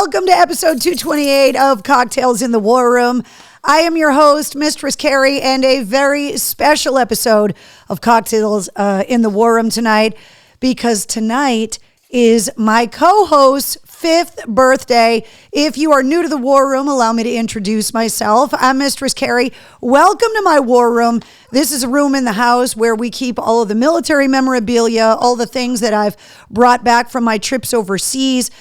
Welcome to episode 228 of Cocktails in the War Room. I am your host, Mistress Carrie, and a very special episode of Cocktails in the War Room tonight, because tonight is my co-host's 5th birthday. If you are new to the War Room, allow me to introduce myself. I'm Mistress Carrie. Welcome to my War Room. This is a room in the house where we keep all of the military memorabilia, all the things that I've brought back from my trips overseas,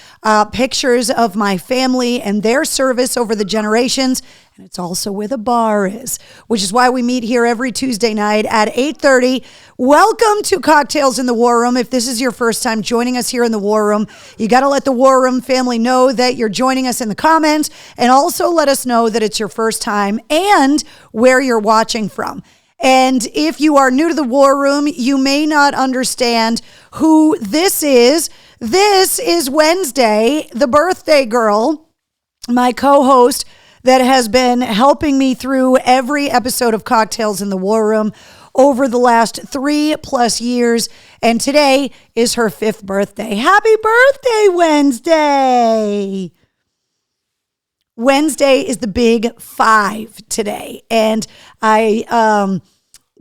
pictures of my family and their service over the generations. And it's also where the bar is, which is why we meet here every Tuesday night at 8:30. Welcome to Cocktails in the War Room. If this is your first time joining us here in the War Room, you got to let the War Room family know that you're joining us in the comments, and also let us know that it's your first time and where you're watching from. And if you are new to the War Room, you may not understand who this is. This is Wednesday, the birthday girl, my co-host, that has been helping me through every episode of Cocktails in the War Room over the last 3+ years. And today is her 5th birthday. Happy birthday, Wednesday. Wednesday is the big 5 today. And I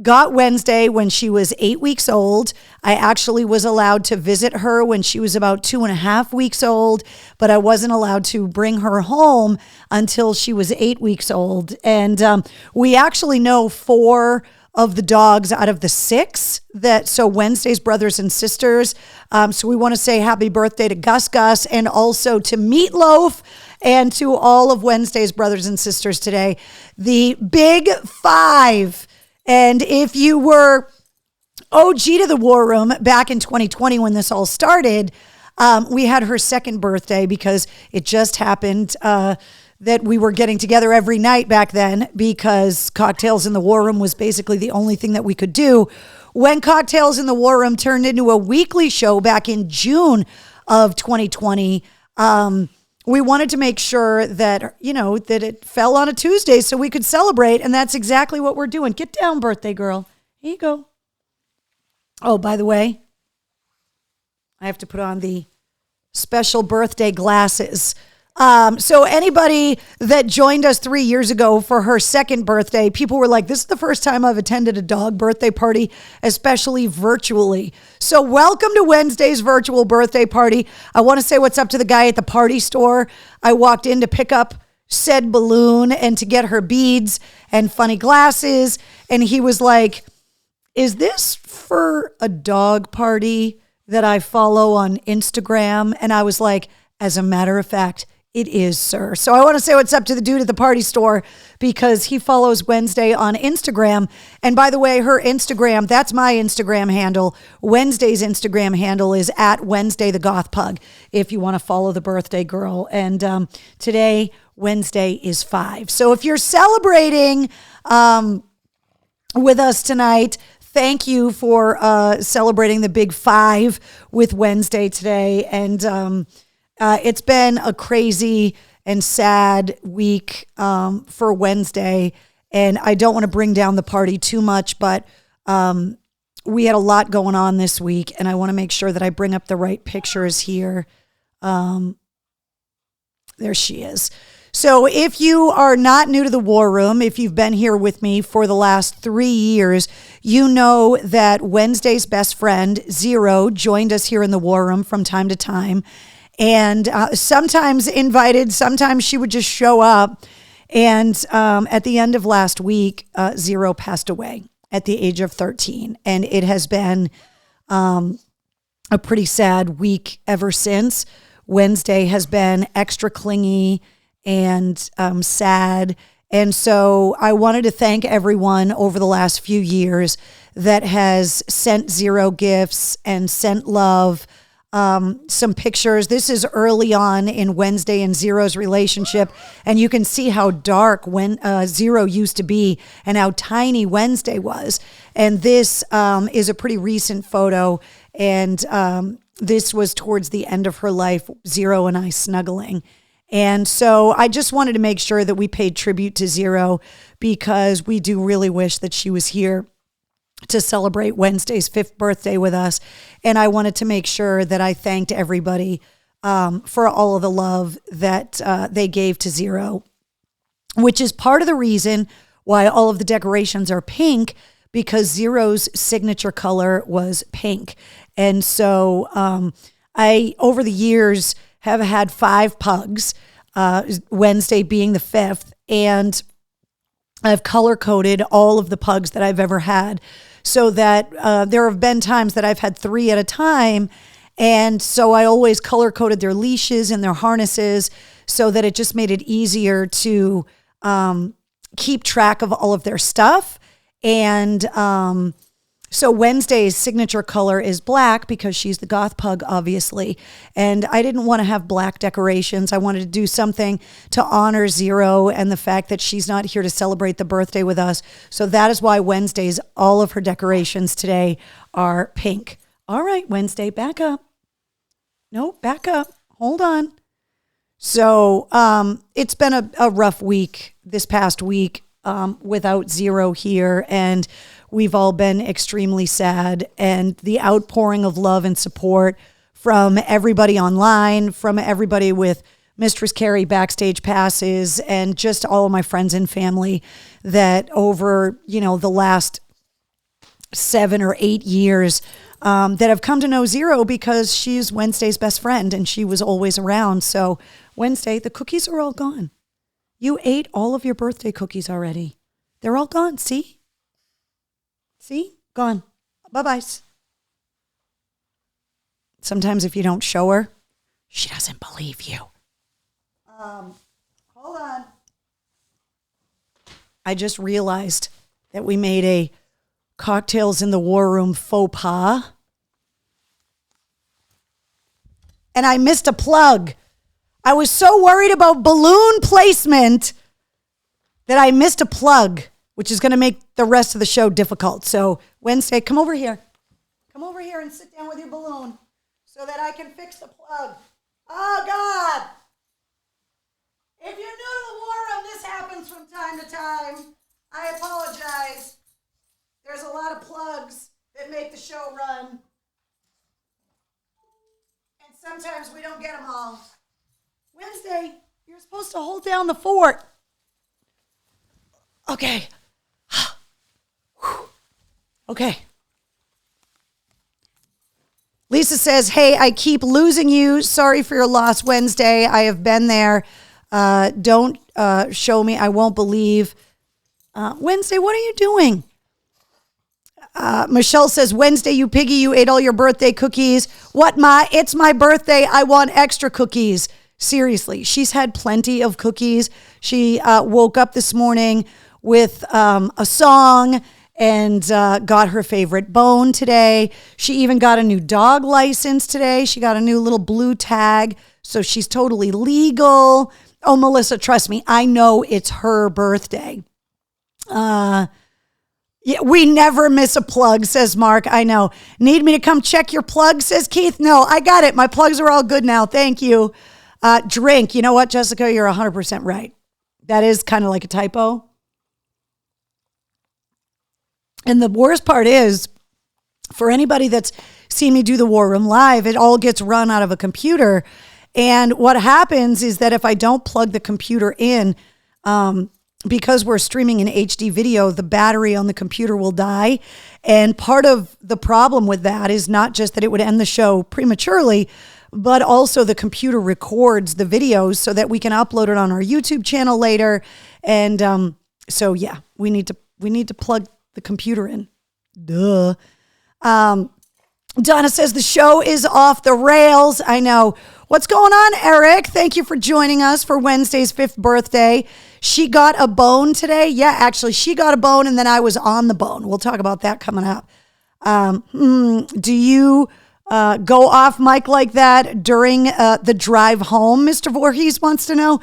got Wednesday when she was 8 weeks old. I actually was allowed to visit her when she was about 2.5 weeks old, but I wasn't allowed to bring her home until she was 8 weeks old. And we actually know 4 of the dogs out of the 6 so Wednesday's brothers and sisters. So we want to say happy birthday to Gus Gus, and also to Meatloaf, and to all of Wednesday's brothers and sisters today. The big 5. And if you were OG to the War Room back in 2020 when this all started, we had her 2nd birthday, because it just happened that we were getting together every night back then, because Cocktails in the War Room was basically the only thing that we could do. When Cocktails in the War Room turned into a weekly show back in June of 2020, we wanted to make sure that, that it fell on a Tuesday so we could celebrate. And that's exactly what we're doing. Get down, birthday girl. Here you go. Oh, by the way, I have to put on the special birthday glasses. So anybody that joined us 3 years ago for her 2nd birthday, people were like, this is the first time I've attended a dog birthday party, especially virtually. So welcome to Wednesday's virtual birthday party. I want to say what's up to the guy at the party store. I walked in to pick up said balloon and to get her beads and funny glasses. And he was like, is this for a dog party that I follow on Instagram? And I was like, as a matter of fact, it is, sir. So I want to say what's up to the dude at the party store, because he follows Wednesday on Instagram. And by the way, her Instagram, that's my Instagram handle. Wednesday's Instagram handle is at Wednesday the Goth Pug, if you want to follow the birthday girl. And today, Wednesday is 5. So if you're celebrating with us tonight, thank you for celebrating the big 5 with Wednesday today. And it's been a crazy and sad week for Wednesday, and I don't want to bring down the party too much, but we had a lot going on this week, and I want to make sure that I bring up the right pictures here. There she is. So if you are not new to the War Room, if you've been here with me for the last 3 years, you know that Wednesday's best friend, Zero, joined us here in the War Room from time to time. And sometimes invited, sometimes she would just show up. And at the end of last week, Zero passed away at the age of 13. And it has been a pretty sad week ever since. Wednesday has been extra clingy and sad. And so I wanted to thank everyone over the last few years that has sent Zero gifts and sent love. Some pictures. This is early on in Wednesday and Zero's relationship, and you can see how dark when Zero used to be and how tiny Wednesday was. And this is a pretty recent photo, and this was towards the end of her life, Zero and I snuggling. And so I just wanted to make sure that we paid tribute to Zero, because we do really wish that she was here to celebrate Wednesday's 5th birthday with us. And I wanted to make sure that I thanked everybody for all of the love that they gave to Zero, which is part of the reason why all of the decorations are pink, because Zero's signature color was pink. And so I, over the years, have had 5 pugs, Wednesday being the 5th, and I've color-coded all of the pugs that I've ever had, so that there have been times that I've had 3 at a time, and so I always color-coded their leashes and their harnesses so that it just made it easier to keep track of all of their stuff. And so Wednesday's signature color is black because she's the goth pug, obviously. And I didn't want to have black decorations. I wanted to do something to honor Zero and the fact that she's not here to celebrate the birthday with us. So that is why Wednesday's, all of her decorations today are pink. All right, Wednesday, back up. No, back up. Hold on. So it's been a rough week this past week without Zero here, and we've all been extremely sad. And the outpouring of love and support from everybody online, from everybody with Mistress Carrie backstage passes, and just all of my friends and family that over, the last 7 or 8 years that have come to know Zero, because she's Wednesday's best friend and she was always around. So Wednesday, the cookies are all gone. You ate all of your birthday cookies already. They're all gone. See? Gone. Bye-byes. Sometimes if you don't show her, she doesn't believe you. Hold on. I just realized that we made a Cocktails in the War Room faux pas. And I missed a plug. I was so worried about balloon placement that I missed a plug, which is going to make the rest of the show difficult. So Wednesday, come over here. Come over here and sit down with your balloon so that I can fix the plug. Oh, God. If you're new to the War Room, this happens from time to time. I apologize. There's a lot of plugs that make the show run. And sometimes we don't get them all. Wednesday, you're supposed to hold down the fort. Okay. Okay. Lisa says, hey, I keep losing you. Sorry for your loss, Wednesday. I have been there. Don't show me. I won't believe. Wednesday, what are you doing? Michelle says, Wednesday, you piggy, you ate all your birthday cookies. What, Ma? It's my birthday. I want extra cookies. Seriously, she's had plenty of cookies. She woke up this morning with a song and got her favorite bone today. She even got a new dog license today. She got a new little blue tag. So she's totally legal. Oh, Melissa, trust me, I know it's her birthday. Yeah, we never miss a plug, says Mark. I know. Need me to come check your plug, says Keith. No, I got it. My plugs are all good now. Thank you. Drink. You know what, Jessica? You're 100% right. That is kind of like a typo. And the worst part is, for anybody that's seen me do the War Room live, it all gets run out of a computer. And what happens is that if I don't plug the computer in, because we're streaming in HD video, the battery on the computer will die. And part of the problem with that is not just that it would end the show prematurely, but also the computer records the videos so that we can upload it on our YouTube channel later. And so, yeah, we need to plug the computer in. Duh. Donna says the show is off the rails. I know. What's going on, Eric? Thank you for joining us for Wednesday's 5th birthday. She got a bone today. Yeah, actually, she got a bone and then I was on the bone. We'll talk about that coming up. Do you go off mic like that during the drive home? Mr. Voorhees wants to know.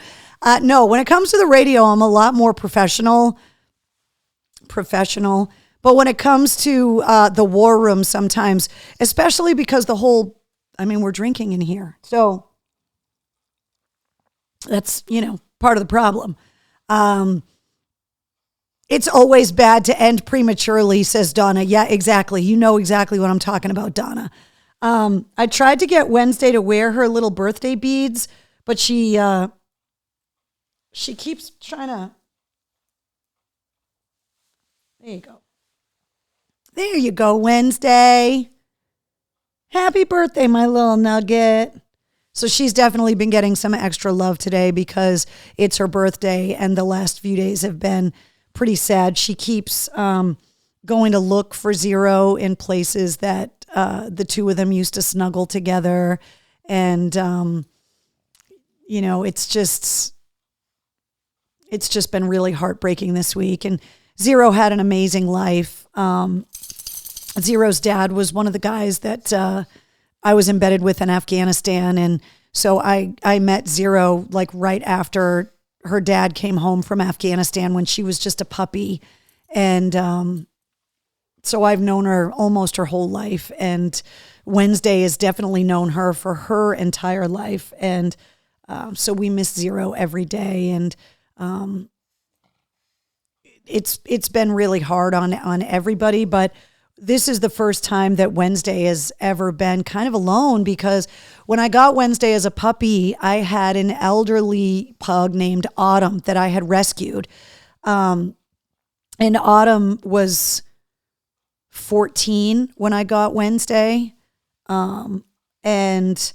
No, when it comes to the radio, I'm a lot more professional. But when it comes to the War Room sometimes, especially because we're drinking in here. So that's, part of the problem. It's always bad to end prematurely, says Donna. Yeah, exactly. You know exactly what I'm talking about, Donna. I tried to get Wednesday to wear her little birthday beads, but she keeps trying to. There you go. There you go, Wednesday. Happy birthday, my little nugget. So she's definitely been getting some extra love today because it's her birthday and the last few days have been pretty sad. She keeps going to look for Zero in places that the two of them used to snuggle together. And, it's just been really heartbreaking this week. And Zero had an amazing life. Zero's dad was one of the guys that I was embedded with in Afghanistan. And so I met Zero like right after her dad came home from Afghanistan when she was just a puppy. And so I've known her almost her whole life. And Wednesday has definitely known her for her entire life. And so we miss Zero every day. And it's been really hard on everybody, but this is the first time that Wednesday has ever been kind of alone, because when I got Wednesday as a puppy, I had an elderly pug named Autumn that I had rescued. And Autumn was 14 when I got Wednesday. And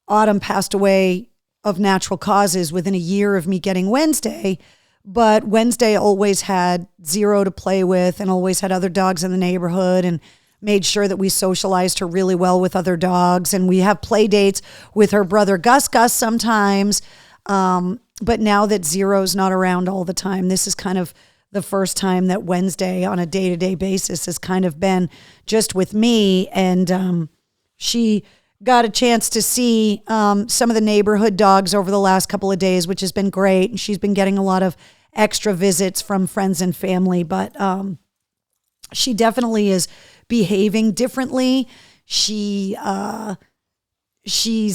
Autumn passed away of natural causes within a year of me getting Wednesday. But Wednesday always had Zero to play with and always had other dogs in the neighborhood and made sure that we socialized her really well with other dogs. And we have play dates with her brother Gus sometimes. But now that Zero's not around all the time, this is kind of the first time that Wednesday on a day-to-day basis has kind of been just with me. And she got a chance to see some of the neighborhood dogs over the last couple of days, which has been great. And she's been getting a lot of extra visits from friends and family, but she definitely is behaving differently. She's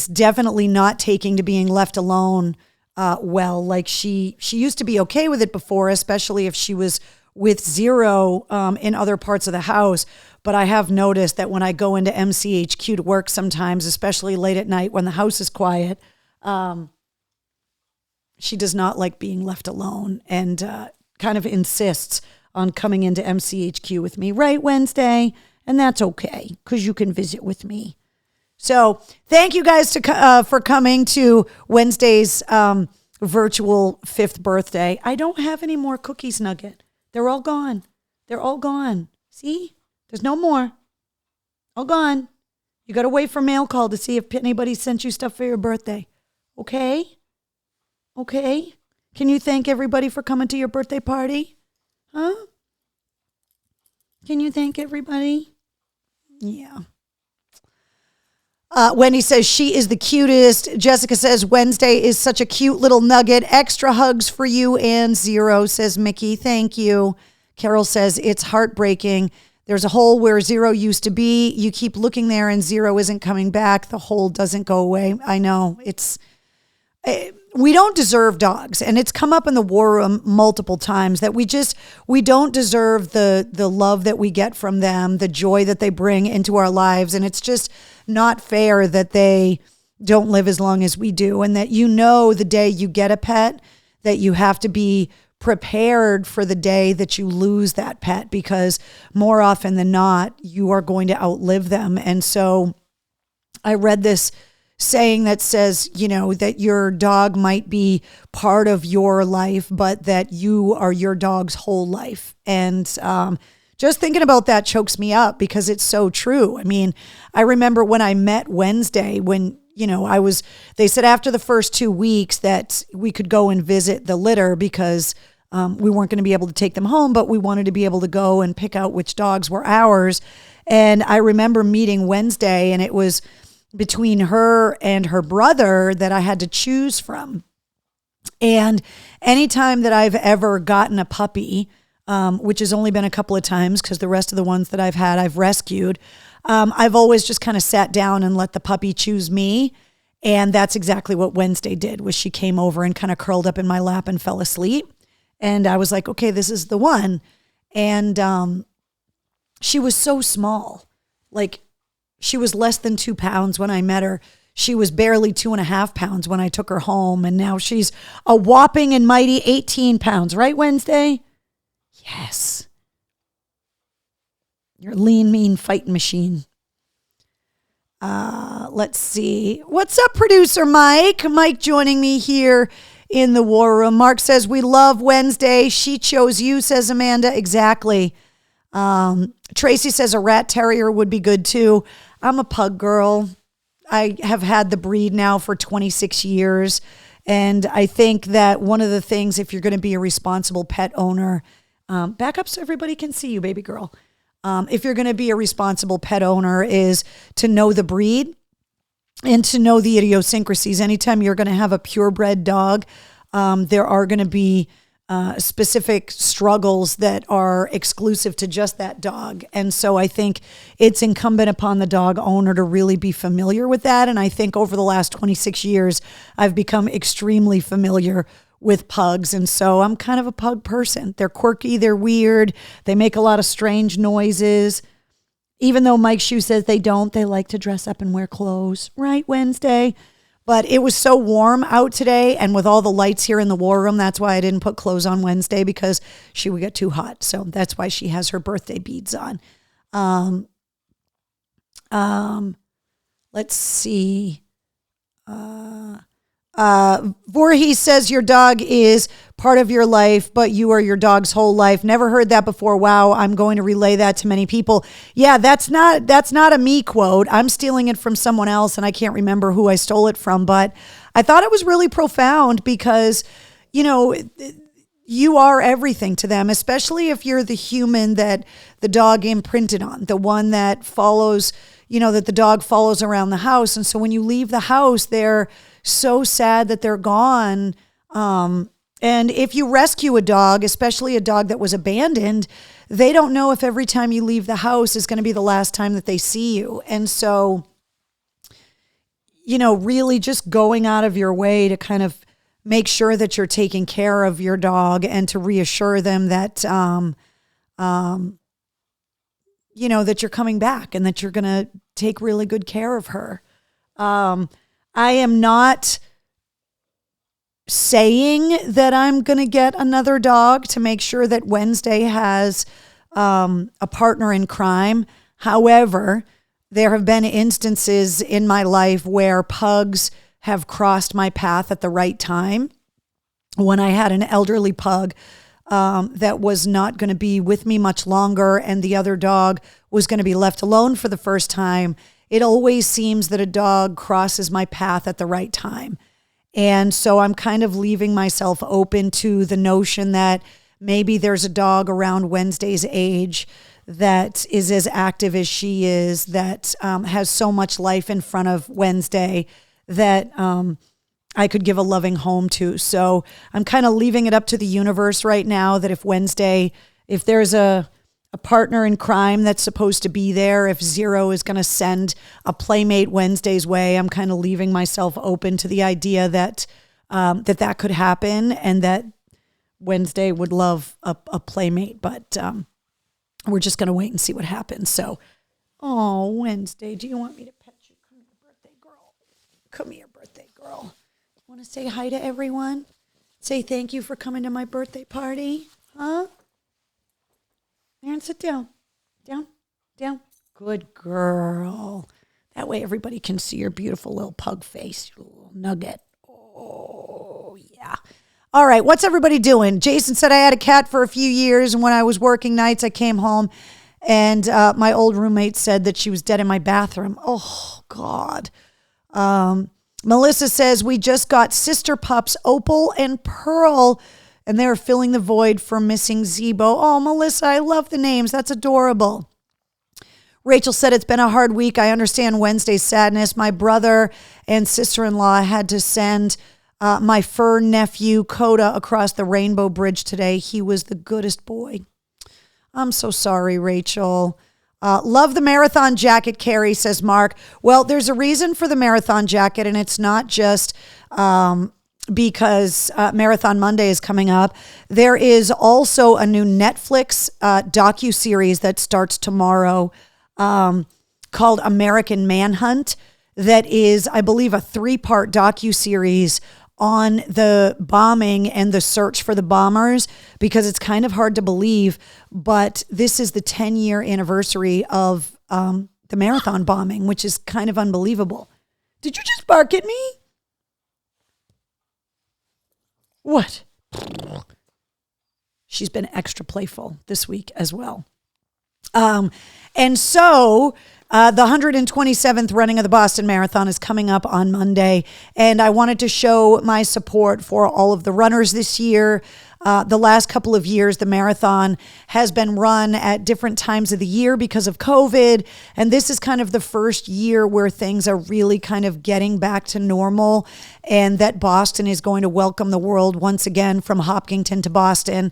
definitely not taking to being left alone well. Like she used to be okay with it before, especially if she was with Zero in other parts of the house. But I have noticed that when I go into MCHQ to work sometimes, especially late at night when the house is quiet, she does not like being left alone and kind of insists on coming into MCHQ with me, right, Wednesday? And that's okay, because you can visit with me. So thank you guys for coming to Wednesday's virtual 5th birthday. I don't have any more cookies, Nugget. They're all gone. They're all gone. See? There's no more. All gone. You got to wait for mail call to see if anybody sent you stuff for your birthday. Okay? Okay? Can you thank everybody for coming to your birthday party? Huh? Can you thank everybody? Yeah. Wendy says she is the cutest. Jessica says Wednesday is such a cute little nugget. Extra hugs for you and Zero, says Mickey. Thank you. Carol says it's heartbreaking. There's a hole where Zero used to be. You keep looking there and Zero isn't coming back. The hole doesn't go away. I know. We don't deserve dogs. And it's come up in the war room multiple times that we don't deserve the love that we get from them, the joy that they bring into our lives. And it's just not fair that they don't live as long as we do. And that the day you get a pet, that you have to be prepared for the day that you lose that pet, because more often than not, you are going to outlive them. And so I read this saying that says, that your dog might be part of your life, but that you are your dog's whole life. And just thinking about that chokes me up, because it's so true. I mean, I remember when I met Wednesday, when, they said after the first 2 weeks that we could go and visit the litter, because we weren't going to be able to take them home, but we wanted to be able to go and pick out which dogs were ours. And I remember meeting Wednesday, and it was between her and her brother that I had to choose from. And anytime that I've ever gotten a puppy, which has only been a couple of times because the rest of the ones that I've had, I've rescued, I've always just kind of sat down and let the puppy choose me. And that's exactly what Wednesday did, was she came over and kind of curled up in my lap and fell asleep. And I was like, okay, this is the one. And she was so small. Like, She was less than 2 pounds when I met her. She was barely 2.5 pounds when I took her home. And now she's a whopping and mighty 18 pounds. Right, Wednesday? Yes. You're a lean, mean fighting machine. Let's see. What's up, producer Mike? Mike joining me here in the war room. Mark says, we love Wednesday. She chose you, says Amanda. Exactly. Tracy says a rat terrier would be good too. I'm a pug girl. I have had the breed now for 26 years. And I think that one of the things, if you're going to be a responsible pet owner, back up so everybody can see you, baby girl. If you're going to be a responsible pet owner, is to know the breed and to know the idiosyncrasies. Anytime you're going to have a purebred dog, there are going to be specific struggles that are exclusive to just that dog. And so I think it's incumbent upon the dog owner to really be familiar with that. And I think over the last 26 years, I've become extremely familiar with pugs. And so I'm kind of a pug person. They're quirky, they're weird, they make a lot of strange noises. Even though Mike Shue says they don't, they like to dress up and wear clothes, right, Wednesday? But it was so warm out today, and with all the lights here in the war room, that's why I didn't put clothes on Wednesday, because she would get too hot. So that's why she has her birthday beads on. Let's see. Voorhees says your dog is part of your life, but you are your dog's whole life. Never heard that before. Wow, I'm going to relay that to many people. Yeah, that's not a me quote. I'm stealing it from someone else, and I can't remember who I stole it from, but I thought it was really profound because, you know, you are everything to them, especially if you're the human that the dog imprinted on, the one that follows, you know, that the dog follows around the house. And so when you leave the house, they're so sad that they're gone. And if you rescue a dog, especially a dog that was abandoned, they don't know if every time you leave the house is going to be the last time that they see you. And so, you know, really just going out of your way to kind of make sure that you're taking care of your dog and to reassure them that, you know, that you're coming back and that you're going to take really good care of her. I am not saying that I'm going to get another dog to make sure that Wednesday has a partner in crime. However, there have been instances in my life where pugs have crossed my path at the right time. When I had an elderly pug that was not going to be with me much longer and the other dog was going to be left alone for the first time, it always seems that a dog crosses my path at the right time. And so I'm kind of leaving myself open to the notion that maybe there's a dog around Wednesday's age that is as active as she is, that has so much life in front of Wednesday that I could give a loving home to. So I'm kind of leaving it up to the universe right now that if there's a partner in crime that's supposed to be there, if Zero is going to send a Playmate Wednesday's way, I'm kind of leaving myself open to the idea that that could happen and that Wednesday would love a Playmate. But we're just going to wait and see what happens. So, oh, Wednesday, do you want me to pet you? Come here, birthday girl. Come here, birthday girl. Want to say hi to everyone? Say thank you for coming to my birthday party? Huh? Aaron, sit down. Down. Good girl. That way everybody can see your beautiful little pug face, your little nugget. Oh, yeah. All right, what's everybody doing? Jason said I had a cat for a few years, and when I was working nights, I came home, and my old roommate said that she was dead in my bathroom. Oh, God. Melissa says, we just got sister pups, Opal and Pearl, and they're filling the void for missing Zebo. Oh, Melissa, I love the names. That's adorable. Rachel said, it's been a hard week. I understand Wednesday's sadness. My brother and sister-in-law had to send my fur nephew, Coda, across the Rainbow Bridge today. He was the goodest boy. I'm so sorry, Rachel. Love the marathon jacket, Carrie, says Mark. Well, there's a reason for the marathon jacket, and it's not just because Marathon Monday is coming up. There is also a new Netflix docuseries that starts tomorrow called American Manhunt that is, I believe, a 3-part docuseries on the bombing and the search for the bombers, because it's kind of hard to believe, but this is the 10-year anniversary of the Marathon bombing, which is kind of unbelievable. Did you just bark at me? What? She's been extra playful this week as well. And so the 127th running of the Boston Marathon is coming up on Monday, and I wanted to show my support for all of the runners this year. The last couple of years, the marathon has been run at different times of the year because of COVID, and this is kind of the first year where things are really kind of getting back to normal, and that Boston is going to welcome the world once again from Hopkinton to Boston.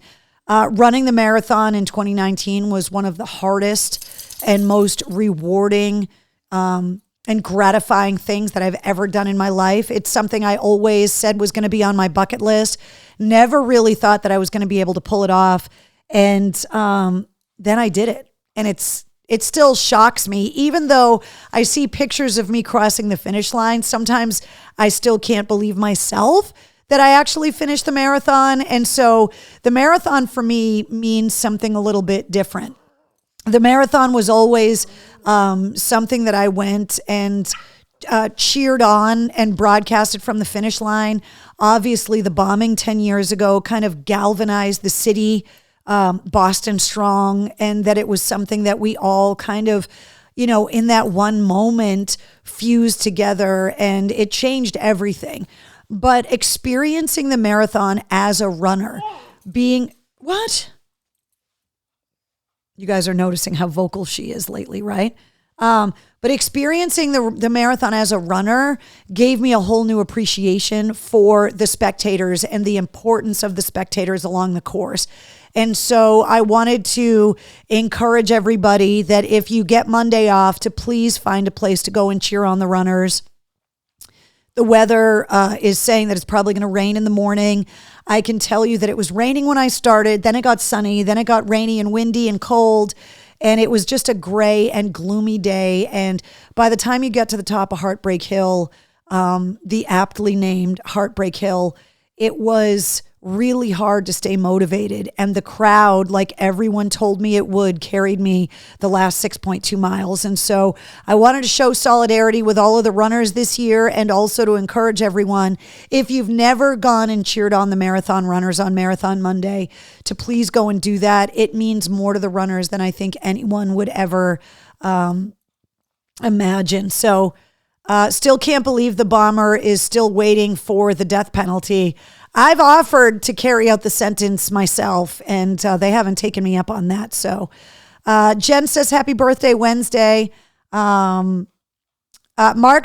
Running the marathon in 2019 was one of the hardest and most rewarding and gratifying things that I've ever done in my life. It's something I always said was going to be on my bucket list. Never really thought that I was going to be able to pull it off. And then I did it. And it still shocks me. Even though I see pictures of me crossing the finish line, sometimes I still can't believe myself that I actually finished the marathon. And so the marathon for me means something a little bit different. The marathon was always something that I went and cheered on and broadcasted from the finish line. Obviously, the bombing 10 years ago kind of galvanized the city, Boston strong, and that it was something that we all kind of, in that one moment fused together, and it changed everything. But experiencing the marathon as a runner, what? You guys are noticing how vocal she is lately, right? But experiencing the marathon as a runner gave me a whole new appreciation for the spectators and the importance of the spectators along the course. And so I wanted to encourage everybody that if you get Monday off, to please find a place to go and cheer on the runners. The weather is saying that it's probably going to rain in the morning. I can tell you that it was raining when I started, then it got sunny, then it got rainy and windy and cold, and it was just a gray and gloomy day. And by the time you get to the top of Heartbreak Hill, the aptly named Heartbreak Hill, it was really hard to stay motivated. And the crowd, like everyone told me it would, carried me the last 6.2 miles. And so I wanted to show solidarity with all of the runners this year, and also to encourage everyone, if you've never gone and cheered on the marathon runners on Marathon Monday, to please go and do that. It means more to the runners than I think anyone would ever imagine. So still can't believe the bomber is still waiting for the death penalty. I've offered to carry out the sentence myself, and they haven't taken me up on that. So Jen says, happy birthday Wednesday. Mark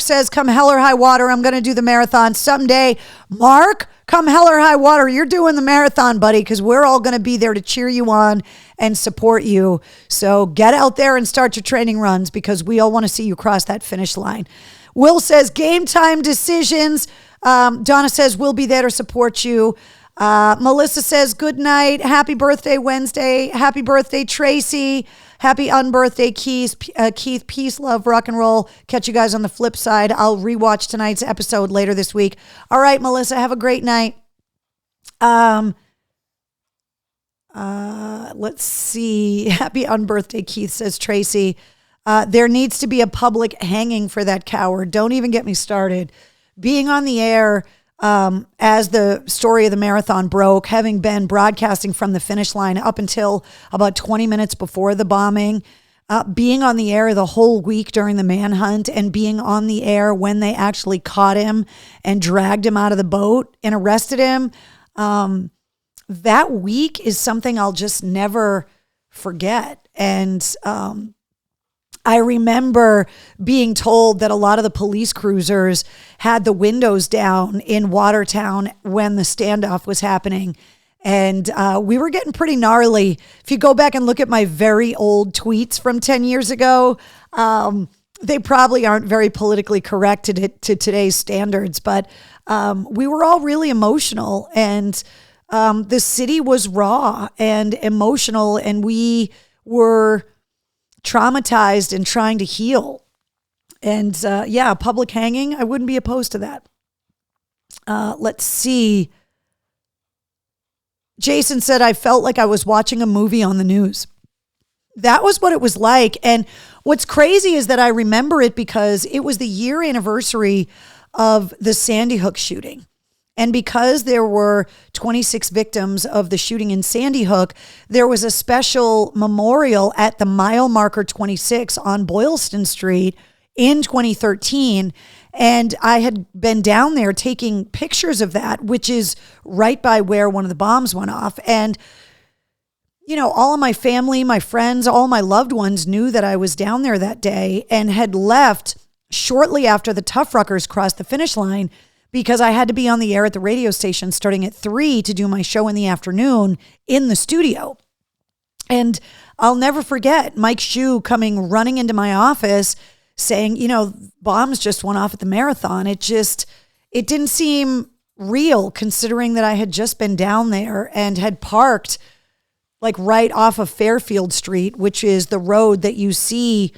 says, come hell or high water, I'm going to do the marathon someday. Mark, come hell or high water, you're doing the marathon, buddy, because we're all going to be there to cheer you on and support you. So get out there and start your training runs, because we all want to see you cross that finish line. Will says, game time decisions. Donna says, we'll be there to support you. Melissa says, good night. Happy birthday, Wednesday. Happy birthday, Tracy. Happy unbirthday, Keith. Peace, love, rock and roll. Catch you guys on the flip side. I'll rewatch tonight's episode later this week. All right, Melissa, have a great night. Let's see. Happy unbirthday, Keith, says Tracy. There needs to be a public hanging for that coward. Don't even get me started. Being on the air as the story of the marathon broke, having been broadcasting from the finish line up until about 20 minutes before the bombing, being on the air the whole week during the manhunt, and being on the air when they actually caught him and dragged him out of the boat and arrested him, that week is something I'll just never forget. And I remember being told that a lot of the police cruisers had the windows down in Watertown when the standoff was happening. And we were getting pretty gnarly. If you go back and look at my very old tweets from 10 years ago, they probably aren't very politically correct to today's standards. But we were all really emotional, and the city was raw and emotional, and we were traumatized and trying to heal. And yeah, public hanging, I wouldn't be opposed to that. Let's see. Jason said, I felt like I was watching a movie on the news. That was what it was like. And what's crazy is that I remember it because it was the year anniversary of the Sandy Hook shooting. And because there were 26 victims of the shooting in Sandy Hook, there was a special memorial at the mile marker 26 on Boylston Street in 2013. And I had been down there taking pictures of that, which is right by where one of the bombs went off. And, you know, all of my family, my friends, all my loved ones knew that I was down there that day and had left shortly after the Tough Ruckers crossed the finish line because I had to be on the air at the radio station starting at 3 to do my show in the afternoon in the studio. And I'll never forget Mike Shue coming running into my office saying, you know, bombs just went off at the marathon. It didn't seem real considering that I had just been down there and had parked like right off of Fairfield Street, which is the road that you see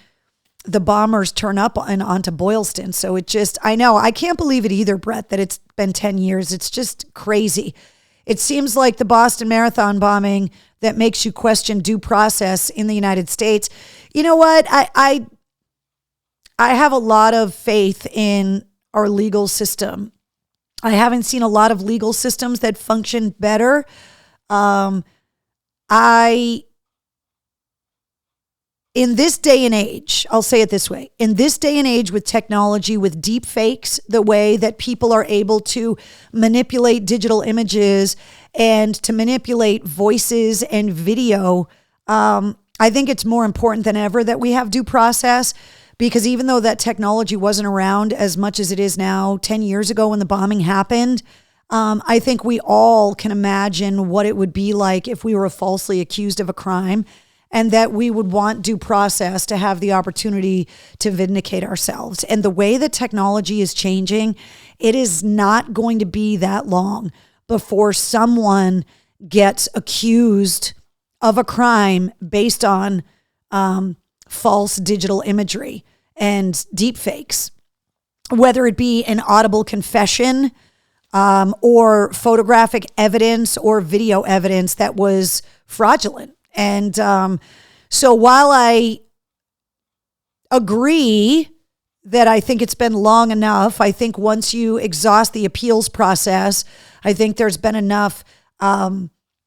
the bombers turn up and onto Boylston. So I know, I can't believe it either, Brett, that it's been 10 years. It's just crazy. It seems like the Boston Marathon bombing that makes you question due process in the United States. You know what? I have a lot of faith in our legal system. I haven't seen a lot of legal systems that function better. In this day and age, I'll say it this way, in this day and age with technology, with deep fakes, the way that people are able to manipulate digital images and to manipulate voices and video, I think it's more important than ever that we have due process, because even though that technology wasn't around as much as it is now 10 years ago when the bombing happened, I think we all can imagine what it would be like if we were falsely accused of a crime, and that we would want due process to have the opportunity to vindicate ourselves. And the way that technology is changing, it is not going to be that long before someone gets accused of a crime based on false digital imagery and deep fakes, whether it be an audible confession or photographic evidence or video evidence that was fraudulent. And so while I agree that I think it's been long enough, I think once you exhaust the appeals process, I think there's been enough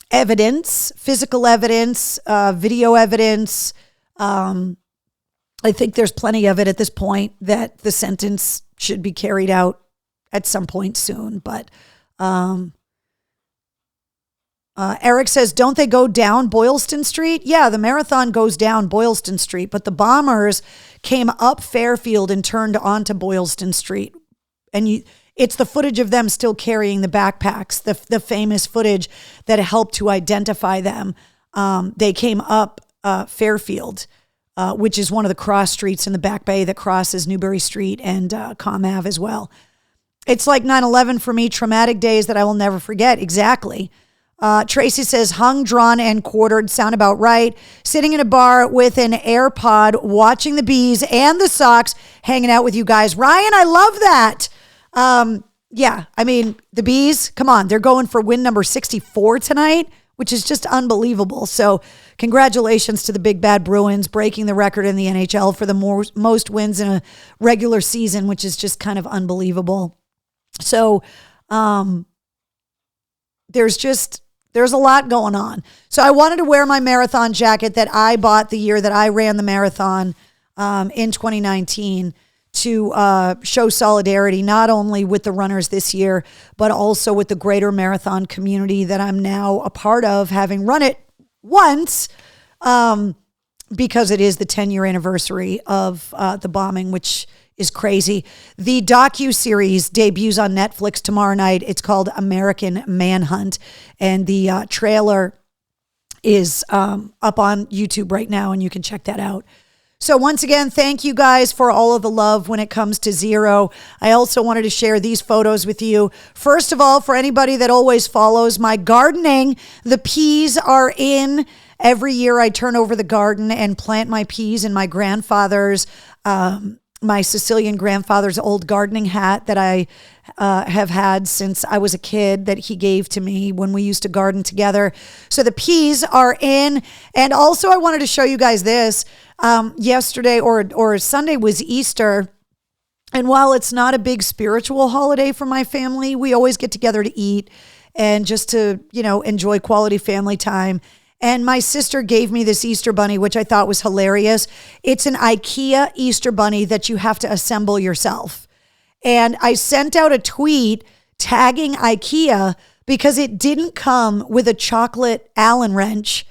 evidence, physical evidence, video evidence. I think there's plenty of it at this point that the sentence should be carried out at some point soon. But Eric says, don't they go down Boylston Street? Yeah, the marathon goes down Boylston Street, but the bombers came up Fairfield and turned onto Boylston Street. And it's the footage of them still carrying the backpacks, the famous footage that helped to identify them. They came up Fairfield, which is one of the cross streets in the Back Bay that crosses Newbury Street and Com Ave as well. It's like 9/11 for me, traumatic days that I will never forget. Exactly. Tracy says, hung, drawn, and quartered. Sound about right. Sitting in a bar with an AirPod, watching the bees and the Sox, hanging out with you guys. Ryan, I love that. Yeah, I mean, the bees, come on. They're going for win number 64 tonight, which is just unbelievable. So congratulations to the Big Bad Bruins breaking the record in the NHL for the most wins in a regular season, which is just kind of unbelievable. So there's a lot going on. So I wanted to wear my marathon jacket that I bought the year that I ran the marathon in 2019 to show solidarity, not only with the runners this year, but also with the greater marathon community that I'm now a part of, having run it once, because it is the 10-year anniversary of the bombing, which is crazy. The docuseries debuts on Netflix tomorrow night. It's called American Manhunt, and the trailer is up on YouTube right now, and you can check that out. So once again, thank you guys for all of the love when it comes to Zero. I also wanted to share these photos with you. First of all, for anybody that always follows my gardening, the peas are in. Every year I turn over the garden and plant my peas in my grandfather's my Sicilian grandfather's old gardening hat that I have had since I was a kid that he gave to me when we used to garden together. So the peas are in. And also I wanted to show you guys this. Yesterday or Sunday was Easter. And while it's not a big spiritual holiday for my family, we always get together to eat and just to, enjoy quality family time. And my sister gave me this Easter bunny, which I thought was hilarious. It's an IKEA Easter bunny that you have to assemble yourself. And I sent out a tweet tagging IKEA because it didn't come with a chocolate Allen wrench,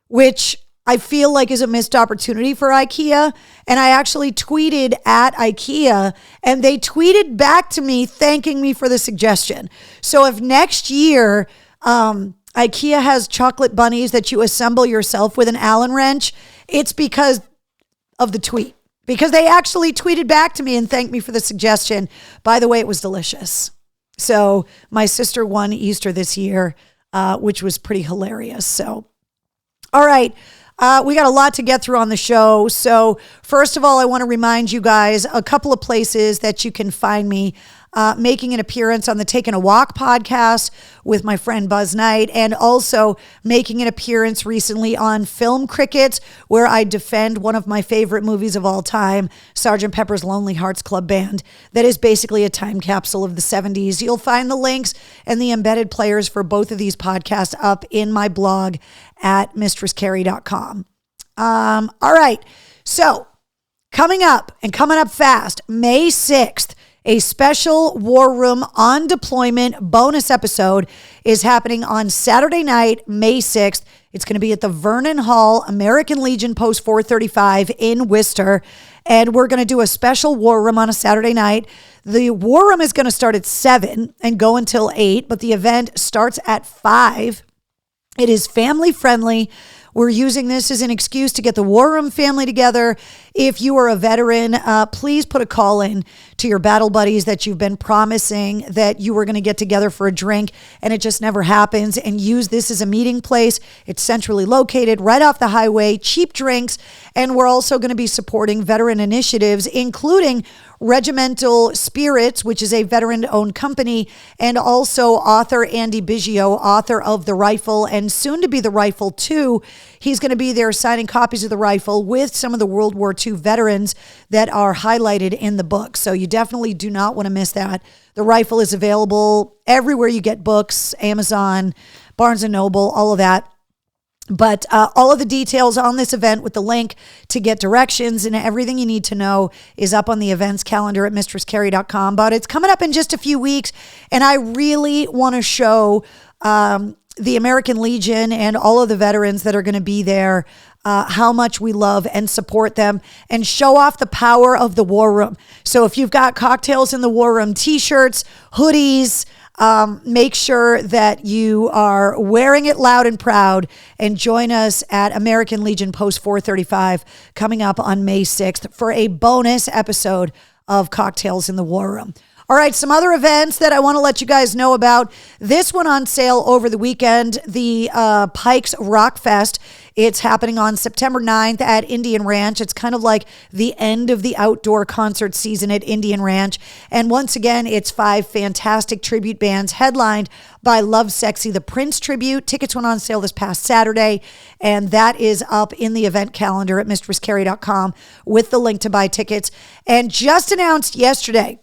which I feel like is a missed opportunity for IKEA. And I actually tweeted at IKEA and they tweeted back to me thanking me for the suggestion. So if next year IKEA has chocolate bunnies that you assemble yourself with an Allen wrench, it's because of the tweet. Because they actually tweeted back to me and thanked me for the suggestion. By the way, it was delicious. So my sister won Easter this year, which was pretty hilarious. So, all right. We got a lot to get through on the show. So first of all, I want to remind you guys a couple of places that you can find me. Making an appearance on the Taking a Walk podcast with my friend Buzz Knight, and also making an appearance recently on Film Crickets, where I defend one of my favorite movies of all time, Sgt. Pepper's Lonely Hearts Club Band. That is basically a time capsule of the 70s. You'll find the links and the embedded players for both of these podcasts up in my blog at mistresscarrie.com. All right. So coming up fast, May 6th, a special War Room on Deployment bonus episode is happening on Saturday night, May 6th. It's going to be at the Vernon Hall, American Legion Post 435 in Worcester. And we're going to do a special War Room on a Saturday night. The War Room is going to start at 7 and go until 8, but the event starts at 5. It is family friendly. We're using this as an excuse to get the War Room family together. If you are a veteran, please put a call in to your battle buddies that you've been promising that you were going to get together for a drink and it just never happens, and use this as a meeting place. It's centrally located right off the highway, cheap drinks, and we're also going to be supporting veteran initiatives, including Regimental Spirits, which is a veteran-owned company, and also author Andy Biggio, author of The Rifle and soon to be The Rifle 2. He's going to be there signing copies of The Rifle with some of the World War II veterans that are highlighted in the book. So you definitely do not want to miss that. The Rifle is available everywhere you get books, Amazon, Barnes & Noble, all of that. But all of the details on this event with the link to get directions and everything you need to know is up on the events calendar at mistresscarrie.com. But it's coming up in just a few weeks, and I really want to show the American Legion and all of the veterans that are going to be there how much we love and support them, and show off the power of the War Room. So if you've got Cocktails in the War Room t-shirts, hoodies, make sure that you are wearing it loud and proud, and join us at American Legion Post 435 coming up on May 6th for a bonus episode of Cocktails in the War Room. All right, some other events that I want to let you guys know about. This one on sale over the weekend, the Pikes Rock Fest. It's happening on September 9th at Indian Ranch. It's kind of like the end of the outdoor concert season at Indian Ranch. And once again, it's 5 fantastic tribute bands headlined by Lovesexy, the Prince tribute. Tickets went on sale this past Saturday, and that is up in the event calendar at mistresscarrie.com with the link to buy tickets. And just announced yesterday,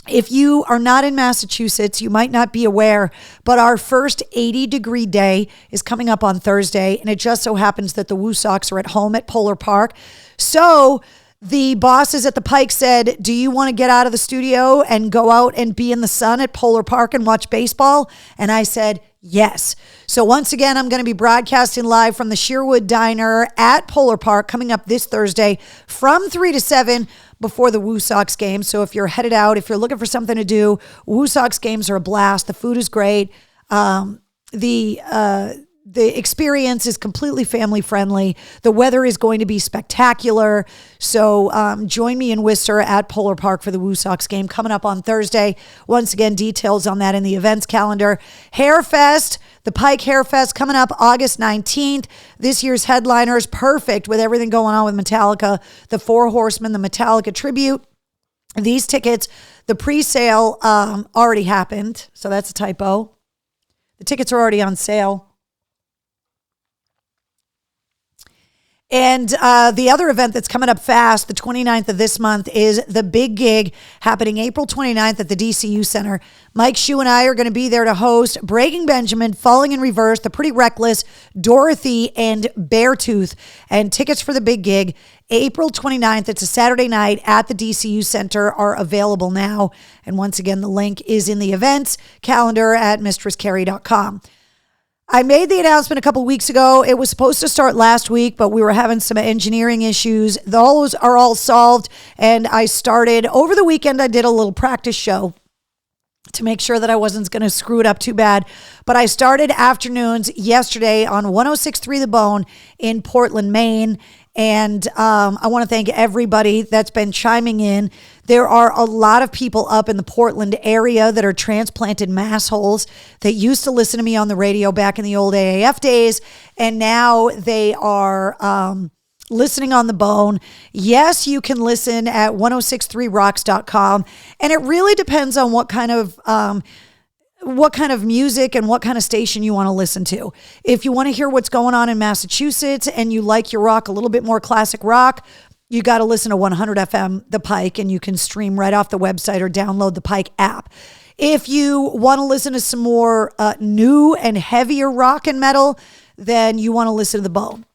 if you are not in Massachusetts, you might not be aware, but our first 80-degree day is coming up on Thursday, and it just so happens that the Woo Sox are at home at Polar Park. So the bosses at the Pike said, do you want to get out of the studio and go out and be in the sun at Polar Park and watch baseball? And I said, yes. So once again, I'm going to be broadcasting live from the Sherwood Diner at Polar Park coming up this Thursday from 3 to 7 before the Woo Sox game. So if you're headed out, if you're looking for something to do, Woo Sox games are a blast. The food is great. The the experience is completely family friendly. The weather is going to be spectacular. So join me in Worcester at Polar Park for the Woo Sox game coming up on Thursday. Once again, details on that in the events calendar. Hair Fest, the Pike Hair Fest coming up August 19th. This year's headliners, perfect with everything going on with Metallica, the Four Horsemen, the Metallica tribute. These tickets, the pre-sale already happened. So that's a typo. The tickets are already on sale. And the other event that's coming up fast, the 29th of this month, is the big gig happening April 29th at the DCU Center. Mike Shue and I are going to be there to host Breaking Benjamin, Falling in Reverse, The Pretty Reckless, Dorothy, and Beartooth. And tickets for the big gig, April 29th, it's a Saturday night at the DCU Center, are available now. And once again, the link is in the events calendar at mistresscarrie.com. I made the announcement a couple weeks ago. It was supposed to start last week, but we were having some engineering issues. Those are all solved, and I started over the weekend. I did a little practice show to make sure that I wasn't going to screw it up too bad. But I started afternoons yesterday on 106.3 The Bone in Portland, Maine. And I want to thank everybody that's been chiming in. There are a lot of people up in the Portland area that are transplanted massholes that used to listen to me on the radio back in the old AAF days. And now they are listening on the Bone. Yes, you can listen at 1063rocks.com. And it really depends on what kind of music and what kind of station you want to listen to. If you want to hear what's going on in Massachusetts and you like your rock a little bit more classic rock, you got to listen to 100 FM The Pike, and you can stream right off the website or download the Pike app. If you want to listen to some more new and heavier rock and metal, then you want to listen to The Bone.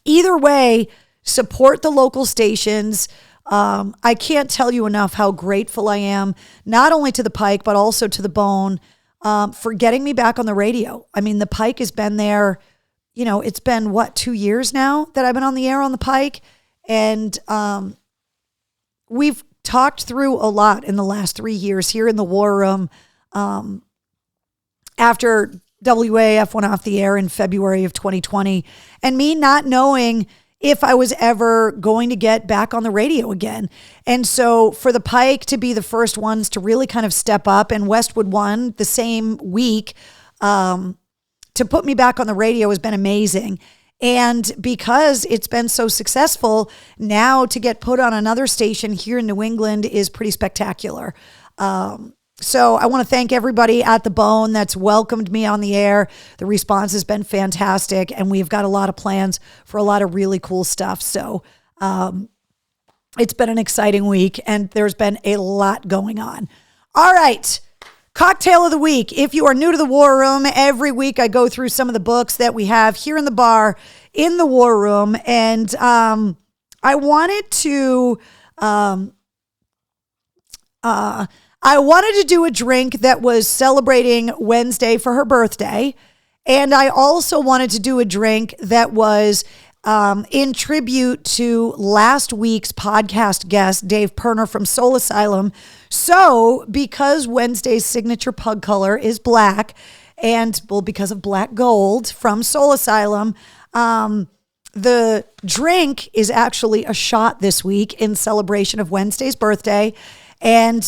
Either way, support the local stations. I can't tell you enough how grateful I am, not only to the Pike, but also to the Bone, for getting me back on the radio. I mean, the Pike has been there, it's been 2 years now that I've been on the air on the Pike. And we've talked through a lot in the last 3 years here in the War Room. After WAF went off the air in February of 2020, and me not knowing if I was ever going to get back on the radio again. And so for the Pike to be the first ones to really kind of step up, and Westwood One the same week, to put me back on the radio has been amazing. And because it's been so successful, now to get put on another station here in New England is pretty spectacular. So I want to thank everybody at the Bone that's welcomed me on the air. The response has been fantastic, and we've got a lot of plans for a lot of really cool stuff. So it's been an exciting week, and there's been a lot going on. All right. Cocktail of the week. If you are new to the War Room, every week I go through some of the books that we have here in the bar in the War Room. And I wanted to do a drink that was celebrating Wednesday for her birthday. And I also wanted to do a drink that was in tribute to last week's podcast guest, Dave Perner from Soul Asylum. So because Wednesday's signature pug color is black, and because of Black Gold from Soul Asylum, the drink is actually a shot this week in celebration of Wednesday's birthday. And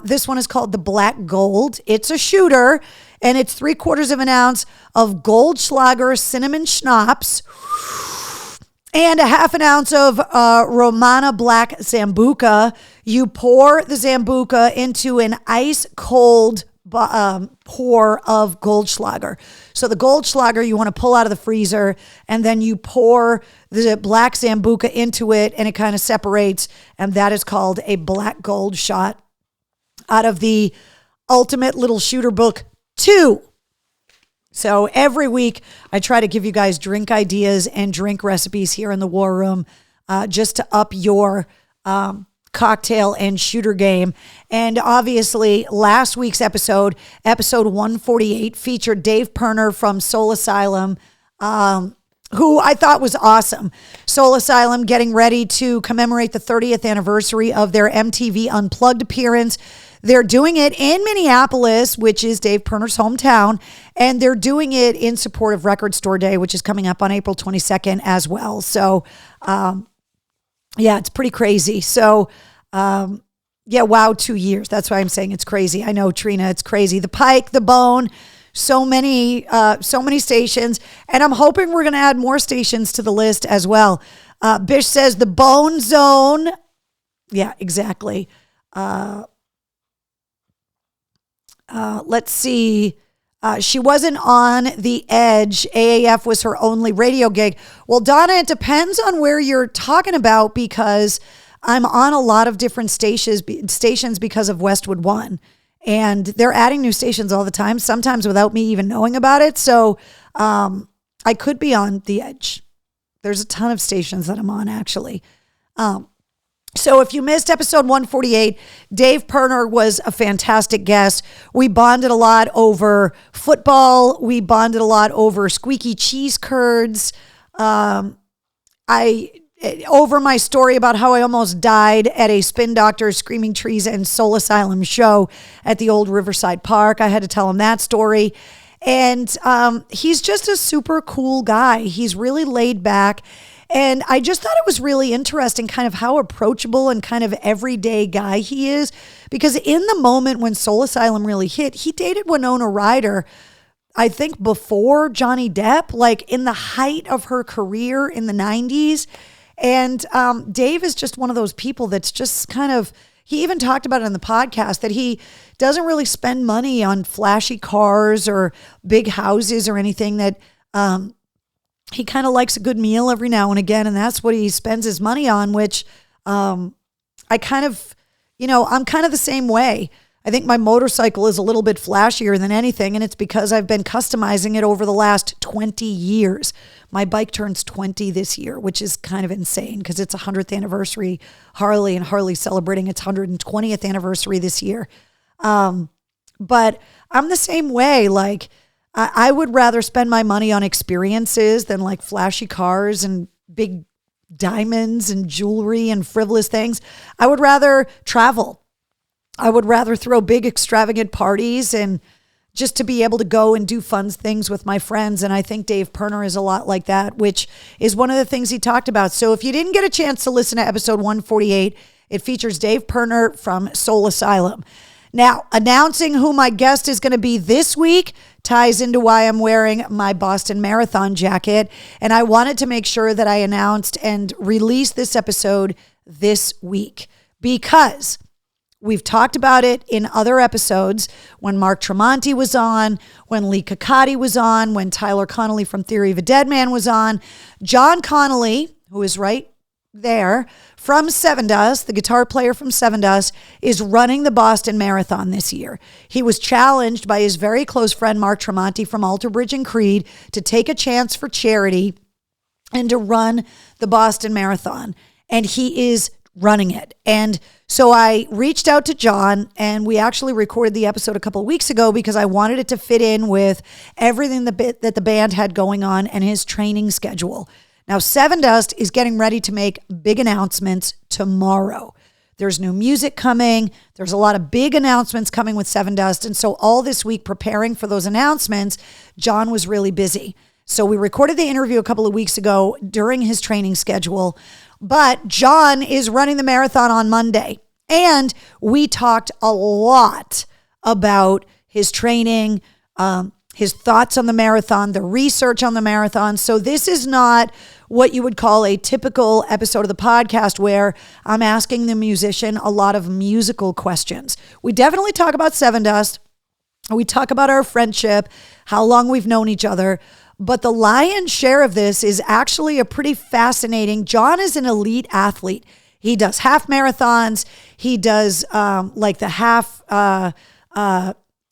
this one is called the Black Gold. It's a shooter, and it's 3/4 of an ounce of Goldschlager cinnamon schnapps and a 1/2 ounce of Romana Black Sambuca. You pour the Sambuca into an ice cold pour of Goldschlager. So the Goldschlager you want to pull out of the freezer, and then you pour the black Sambuca into it, and it kind of separates, and that is called a Black Gold shot out of the Ultimate Little Shooter Book 2. So every week I try to give you guys drink ideas and drink recipes here in the War Room, just to up your cocktail and shooter game. And obviously last week's episode 148, featured Dave Perner from Soul Asylum, who I thought was awesome. Soul Asylum getting ready to commemorate the 30th anniversary of their MTV Unplugged appearance. They're doing it in Minneapolis, which is Dave Pirner's hometown, and they're doing it in support of Record Store Day, which is coming up on April 22nd as well. So, yeah, it's pretty crazy. So, yeah, wow, 2 years. That's why I'm saying it's crazy. I know, Trina, it's crazy. The Pike, the Bone, so many stations, and I'm hoping we're going to add more stations to the list as well. Bish says the Bone Zone. Yeah, exactly. Let's see. She wasn't on The Edge. AAF was her only radio gig. Well, Donna, it depends on where you're talking about, because I'm on a lot of different stations because of Westwood One. And they're adding new stations all the time, sometimes without me even knowing about it. So I could be on The Edge. There's a ton of stations that I'm on, actually. So if you missed episode 148, Dave Pirner was a fantastic guest. We bonded a lot over football. We bonded a lot over squeaky cheese curds. Over my story about how I almost died at a Spin Doctors, Screaming Trees, and Soul Asylum show at the old Riverside Park. I had to tell him that story. And he's just a super cool guy. He's really laid back. And I just thought it was really interesting kind of how approachable and kind of everyday guy he is. Because in the moment when Soul Asylum really hit, he dated Winona Ryder, I think before Johnny Depp, like in the height of her career in the 90s. And Dave is just one of those people that's just kind of, he even talked about it in the podcast that he doesn't really spend money on flashy cars or big houses or anything, that he kind of likes a good meal every now and again. And that's what he spends his money on, which I kind of, I'm kind of the same way. I think my motorcycle is a little bit flashier than anything, and it's because I've been customizing it over the last 20 years. My bike turns 20 this year, which is kind of insane because it's a 100th anniversary Harley, and Harley's celebrating its 120th anniversary this year. But I'm the same way. Like, I would rather spend my money on experiences than like flashy cars and big diamonds and jewelry and frivolous things. I would rather travel. I would rather throw big extravagant parties and just to be able to go and do fun things with my friends. And I think Dave Pirner is a lot like that, which is one of the things he talked about. So if you didn't get a chance to listen to episode 148, it features Dave Pirner from Soul Asylum. Now, announcing who my guest is going to be this week ties into why I'm wearing my Boston Marathon jacket. And I wanted to make sure that I announced and released this episode this week because we've talked about it in other episodes when Mark Tremonti was on, when Lee Kakati was on, when Tyler Connolly from Theory of a Dead Man was on. John Connolly, who is right there, from Sevendust, the guitar player from Sevendust, is running the Boston Marathon this year. He was challenged by his very close friend Mark Tremonti from Alter Bridge and Creed to take a chance for charity and to run the Boston Marathon. And he is running it. And so I reached out to John, and we actually recorded the episode a couple of weeks ago because I wanted it to fit in with everything that the band had going on and his training schedule. Now, Sevendust is getting ready to make big announcements tomorrow. There's new music coming. There's a lot of big announcements coming with Sevendust. And so all this week preparing for those announcements, John was really busy. So we recorded the interview a couple of weeks ago during his training schedule. But John is running the marathon on Monday. And we talked a lot about his training, his thoughts on the marathon, the research on the marathon. So this is not what you would call a typical episode of the podcast where I'm asking the musician a lot of musical questions. We definitely talk about Sevendust. We talk about our friendship, how long we've known each other. But the lion's share of this is actually a pretty fascinating. John is an elite athlete. He does half marathons. He does like the half.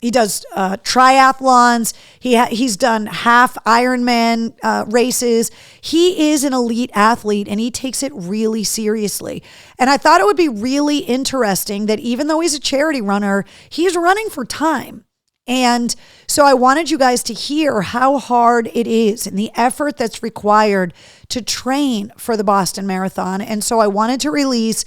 He does triathlons. He's done half Ironman races. He is an elite athlete, and he takes it really seriously. And I thought it would be really interesting that even though he's a charity runner, he's running for time. And so I wanted you guys to hear how hard it is and the effort that's required to train for the Boston Marathon. And so I wanted to release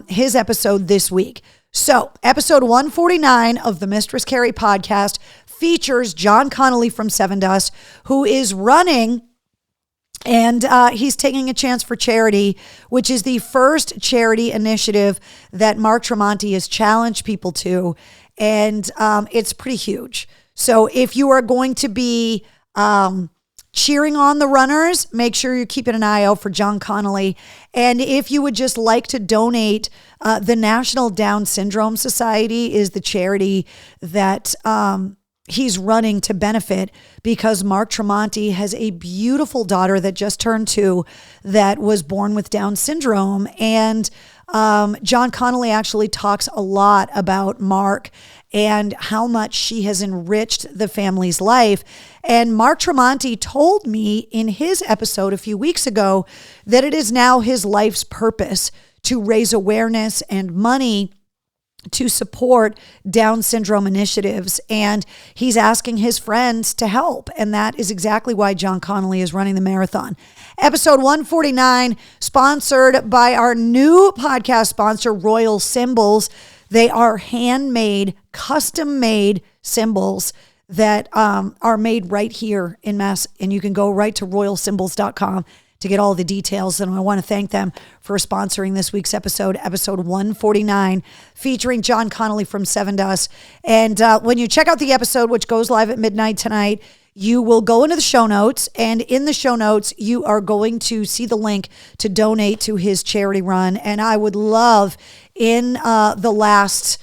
his episode this week. So, episode 149 of the Mistress Carrie podcast features John Connolly from Sevendust, who is running, and he's taking a chance for charity, which is the first charity initiative that Mark Tremonti has challenged people to, and it's pretty huge. So if you are going to be cheering on the runners, make sure you're keeping an eye out for John Connolly. And if you would just like to donate, the National Down Syndrome Society is the charity that he's running to benefit, because Mark Tremonti has a beautiful daughter that just turned 2 that was born with Down syndrome. And John Connolly actually talks a lot about Mark and how much she has enriched the family's life. And Mark Tremonti told me in his episode a few weeks ago that it is now his life's purpose to raise awareness and money to support Down syndrome initiatives. And he's asking his friends to help. And that is exactly why John Connolly is running the marathon. Episode 149, sponsored by our new podcast sponsor, Royal Symbols. They are handmade, custom-made symbols that are made right here in Mass. And you can go right to royalsymbols.com to get all the details. And I want to thank them for sponsoring this week's episode 149, featuring John Connolly from Sevendust. And when you check out the episode, which goes live at midnight tonight, you will go into the show notes, and in the show notes, you are going to see the link to donate to his charity run. And I would love, in the last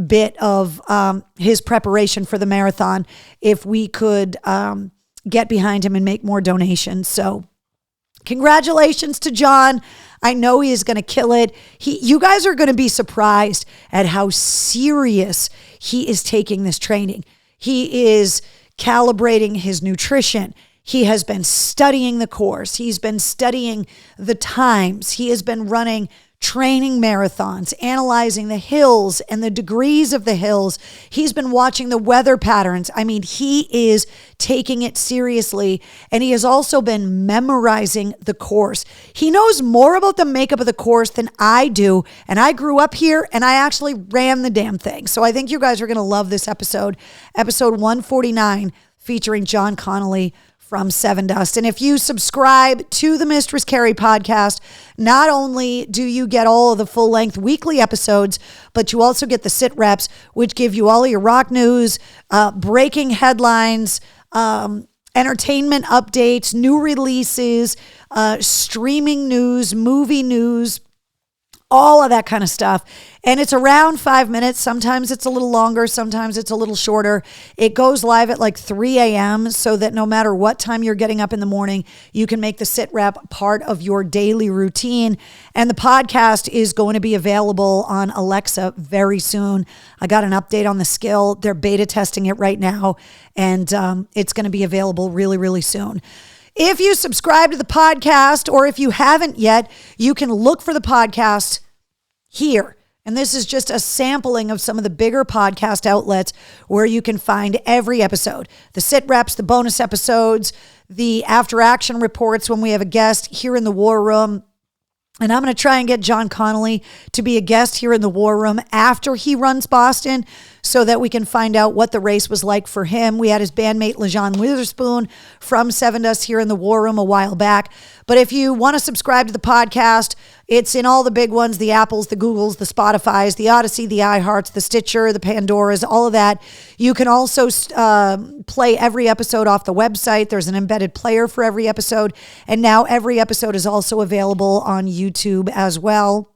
bit of his preparation for the marathon, if we could get behind him and make more donations. So congratulations to John. I know he is going to kill it. You guys are going to be surprised at how serious he is taking this training. He is calibrating his nutrition. He has been studying the course. He's been studying the times. He has been running training marathons, analyzing the hills and the degrees of the hills. He's been watching the weather patterns. I mean, he is taking it seriously, and he has also been memorizing the course. He knows more about the makeup of the course than I do, and I grew up here, and I actually ran the damn thing. So I think you guys are going to love this episode 149, featuring John Connolly from Sevendust. And if you subscribe to the Mistress Carrie podcast, not only do you get all of the full-length weekly episodes, but you also get the sit reps, which give you all of your rock news, breaking headlines, entertainment updates, new releases, streaming news, movie news, all of that kind of stuff. And it's around 5 minutes. Sometimes it's a little longer. Sometimes it's a little shorter. It goes live at like 3 a.m. so that no matter what time you're getting up in the morning, you can make the sit rep part of your daily routine. And the podcast is going to be available on Alexa very soon. I got an update on the skill. They're beta testing it right now. And it's going to be available really, really soon. If you subscribe to the podcast, or if you haven't yet, you can look for the podcast here. And this is just a sampling of some of the bigger podcast outlets where you can find every episode. The sit reps, the bonus episodes, the after action reports when we have a guest here in the War Room. And I'm going to try and get John Connolly to be a guest here in the War Room after he runs Boston, so that we can find out what the race was like for him. We had his bandmate LeJean Witherspoon from Sevendust here in the War Room a while back. But if you want to subscribe to the podcast, it's in all the big ones, the Apples, the Googles, the Spotifys, the Odyssey, the iHearts, the Stitcher, the Pandoras, all of that. You can also play every episode off the website. There's an embedded player for every episode. And now every episode is also available on YouTube as well.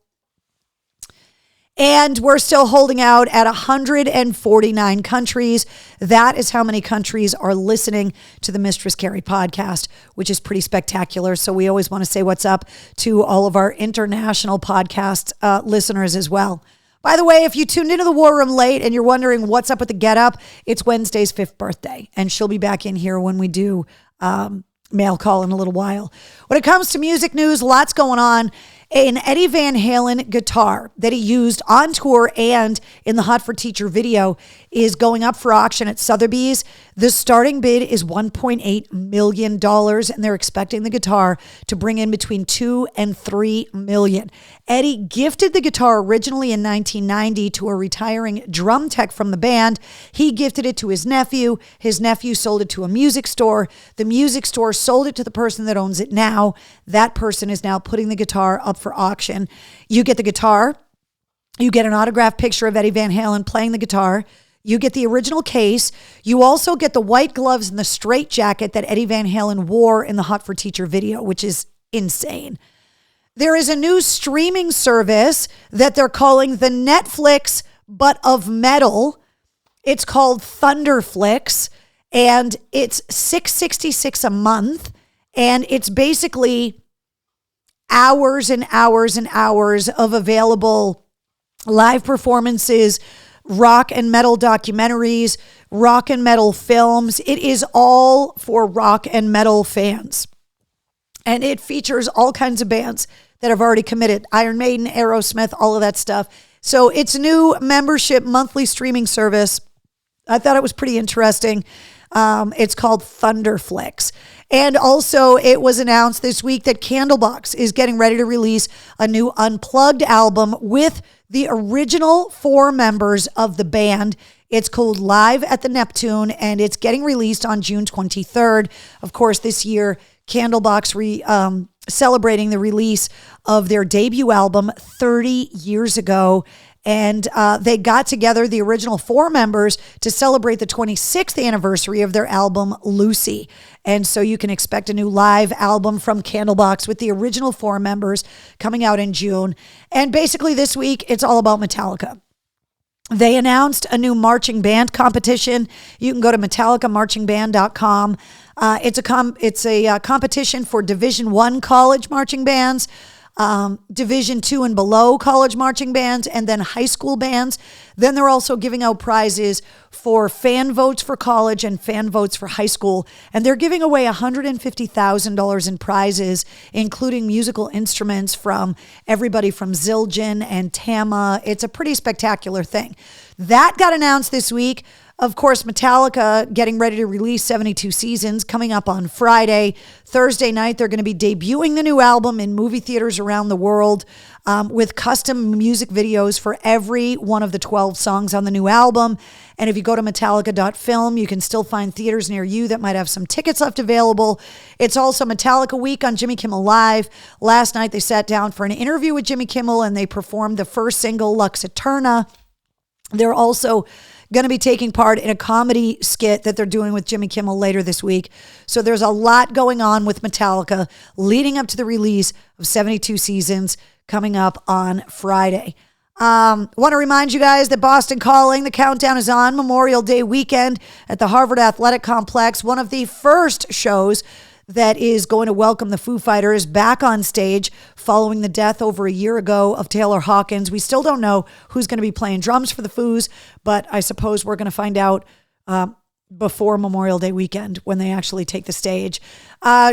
And we're still holding out at 149 countries. That is how many countries are listening to the Mistress Carrie podcast, which is pretty spectacular. So we always want to say what's up to all of our international podcast listeners as well. By the way, if you tuned into the War Room late and you're wondering what's up with the Get Up, it's Wednesday's 5th birthday, and she'll be back in here when we do mail call in a little while. When it comes to music news, lots going on. An Eddie Van Halen guitar that he used on tour and in the Hot for Teacher video is going up for auction at Sotheby's. The starting bid is $1.8 million, and they're expecting the guitar to bring in between $2 and $3 million. Eddie gifted the guitar originally in 1990 to a retiring drum tech from the band. He gifted it to his nephew. His nephew sold it to a music store. The music store sold it to the person that owns it now. That person is now putting the guitar up for auction. You get the guitar. You get an autographed picture of Eddie Van Halen playing the guitar. You get the original case. You also get the white gloves and the straight jacket that Eddie Van Halen wore in the Hot for Teacher video, which is insane. There is a new streaming service that they're calling the Netflix, but of metal. It's called Thunderflix, and it's $6.66 a month, and it's basically hours and hours and hours of available live performances, rock and metal documentaries, rock and metal films. It is all for rock and metal fans. And it features all kinds of bands that have already committed. Iron Maiden, Aerosmith, all of that stuff. So it's a new membership monthly streaming service. I thought it was pretty interesting. It's called Thunderflix. And also it was announced this week that Candlebox is getting ready to release a new Unplugged album with the original 4 members of the band. It's called Live at the Neptune, and it's getting released on June 23rd. Of course, this year, Candlebox celebrating the release of their debut album 30 years ago. And they got together, the original 4 members, to celebrate the 26th anniversary of their album, Lucy. And so you can expect a new live album from Candlebox with the original 4 members coming out in June. And basically this week, it's all about Metallica. They announced a new marching band competition. You can go to metallicamarchingband.com. It's a competition for Division I college marching bands, Division II and below college marching bands, and then high school bands. Then they're also giving out prizes for fan votes for college and fan votes for high school. And they're giving away $150,000 in prizes, including musical instruments from everybody from Zildjian and Tama. It's a pretty spectacular thing. That got announced this week. Of course, Metallica getting ready to release 72 Seasons coming up on Friday. Thursday night, they're going to be debuting the new album in movie theaters around the world with custom music videos for every one of the 12 songs on the new album. And if you go to Metallica.film, you can still find theaters near you that might have some tickets left available. It's also Metallica Week on Jimmy Kimmel Live. Last night, they sat down for an interview with Jimmy Kimmel and they performed the first single, Lux Eterna. They're also going to be taking part in a comedy skit that they're doing with Jimmy Kimmel later this week. So there's a lot going on with Metallica leading up to the release of 72 Seasons coming up on Friday. Want to remind you guys that Boston Calling, the countdown is on Memorial Day weekend at the Harvard Athletic Complex. One of the first shows that is going to welcome the Foo Fighters back on stage following the death over a year ago of Taylor Hawkins. We still don't know who's going to be playing drums for the Foos, but I suppose we're going to find out before Memorial Day weekend when they actually take the stage.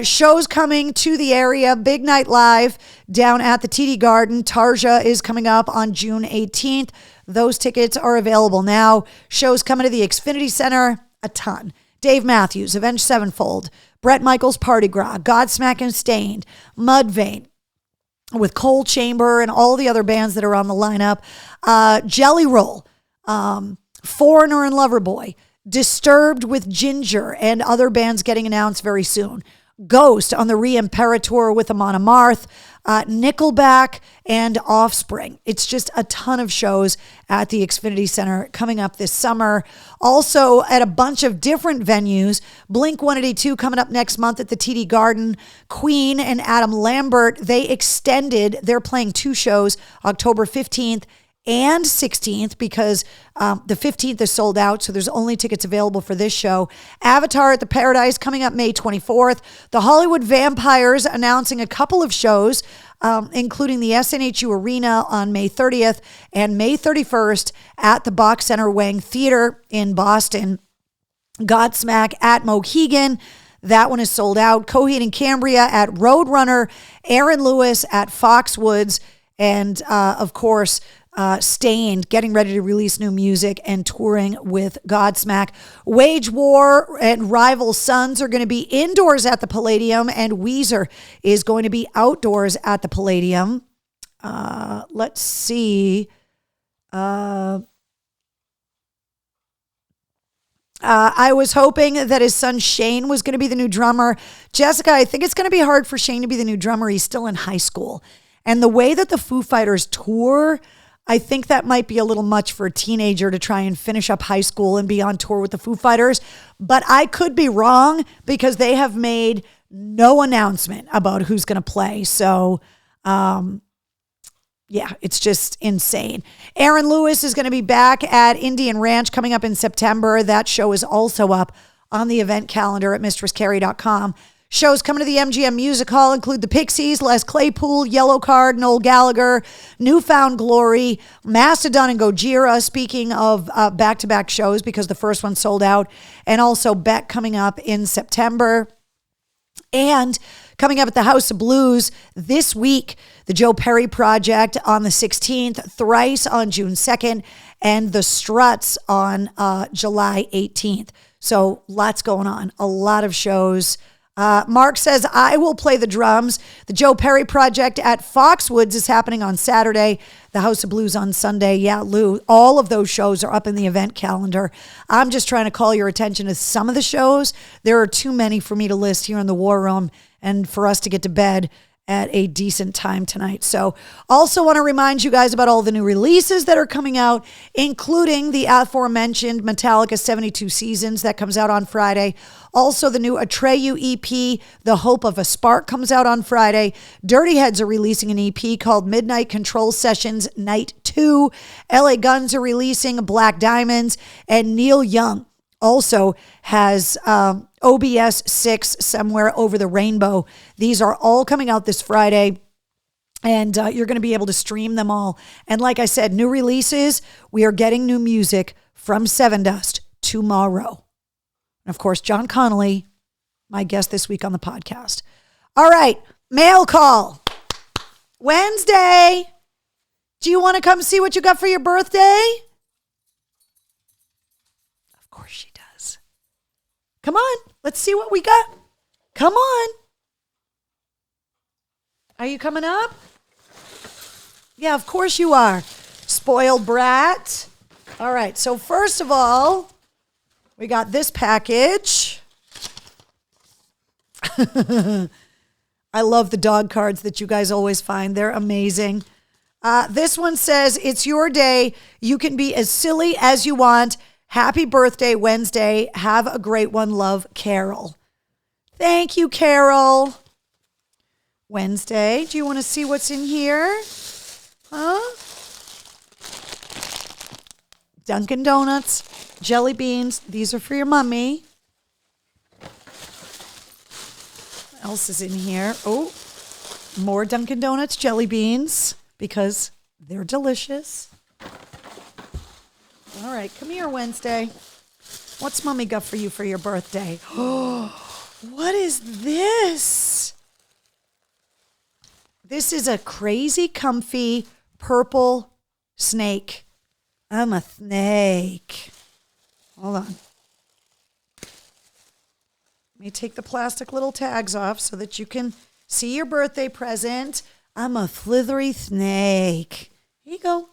Shows coming to the area. Big Night Live down at the TD Garden. Tarja is coming up on June 18th. Those tickets are available now. Shows coming to the Xfinity Center, a ton. Dave Matthews, Avenged Sevenfold, Bret Michaels Party Gras, Godsmack and Stained, Mudvayne, with Coal Chamber and all the other bands that are on the lineup. Jelly Roll, Foreigner and Loverboy, Disturbed with Ginger, and other bands getting announced very soon. Ghost on the Re-Imperator with Amon Amarth, Nickelback, and Offspring. It's just a ton of shows at the Xfinity Center coming up this summer. Also at a bunch of different venues. Blink-182 coming up next month at the TD Garden. Queen and Adam Lambert, they're playing 2 shows, October 15th and 16th, because the 15th is sold out, so there's only tickets available for this show. Avatar at the Paradise coming up May 24th. The Hollywood Vampires announcing a couple of shows, including the SNHU Arena on May 30th and May 31st at the Bach Center Wang Theater in Boston. Godsmack at Mohegan. That one is sold out. Coheed and Cambria at Roadrunner, Aaron Lewis at Foxwoods, and of course, Stained, getting ready to release new music and touring with Godsmack. Wage War and Rival Sons are going to be indoors at the Palladium, and Weezer is going to be outdoors at the Palladium. Let's see. I was hoping that his son Shane was going to be the new drummer. Jessica, I think it's going to be hard for Shane to be the new drummer. He's still in high school. And the way that the Foo Fighters tour, I think that might be a little much for a teenager to try and finish up high school and be on tour with the Foo Fighters. But I could be wrong because they have made no announcement about who's going to play. So, yeah, it's just insane. Aaron Lewis is going to be back at Indian Ranch coming up in September. That show is also up on the event calendar at mistresscarrie.com. Shows coming to the MGM Music Hall include the Pixies, Les Claypool, Yellowcard, Noel Gallagher, Newfound Glory, Mastodon, and Gojira. Speaking of back-to-back shows, because the first one sold out, and also Beck coming up in September. And coming up at the House of Blues this week, the Joe Perry Project on the 16th, Thrice on June 2nd, and the Struts on July 18th. So lots going on, a lot of shows. Mark says, I will play the drums. The Joe Perry Project at Foxwoods is happening on Saturday. The House of Blues on Sunday. Yeah, Lou, all of those shows are up in the event calendar. I'm just trying to call your attention to some of the shows. There are too many for me to list here in the War Room and for us to get to bed at a decent time tonight. So also want to remind you guys about all the new releases that are coming out, including the aforementioned Metallica 72 Seasons that comes out on Friday. Also the new Atreyu EP, The Hope of a Spark, comes out on Friday. Dirty Heads are releasing an EP called Midnight Control Sessions Night 2. LA Guns are releasing Black Diamonds, and Neil Young also has OBS 6, Somewhere Over the Rainbow. These are all coming out this Friday, and you're going to be able to stream them all. And like I said, new releases, we are getting new music from Sevendust tomorrow. And of course, John Connolly, my guest this week on the podcast. All right, mail call. Wednesday. Do you want to come see what you got for your birthday? Of course she does. Come on, let's see what we got. Come on. Are you coming up? Yeah, of course you are. Spoiled brat. All right, so first of all, we got this package. I love the dog cards that you guys always find. They're amazing. This one says, it's your day. You can be as silly as you want. Happy birthday, Wednesday. Have a great one. Love, Carol. Thank you, Carol. Wednesday, do you want to see what's in here? Huh? Dunkin' Donuts, jelly beans. These are for your mummy. What else is in here? Oh, more Dunkin' Donuts jelly beans because they're delicious. All right, come here, Wednesday. What's Mommy got for you for your birthday? Oh, what is this? This is a crazy comfy purple snake. I'm a snake. Hold on. Let me take the plastic little tags off so that you can see your birthday present. I'm a slithery snake. Here you go.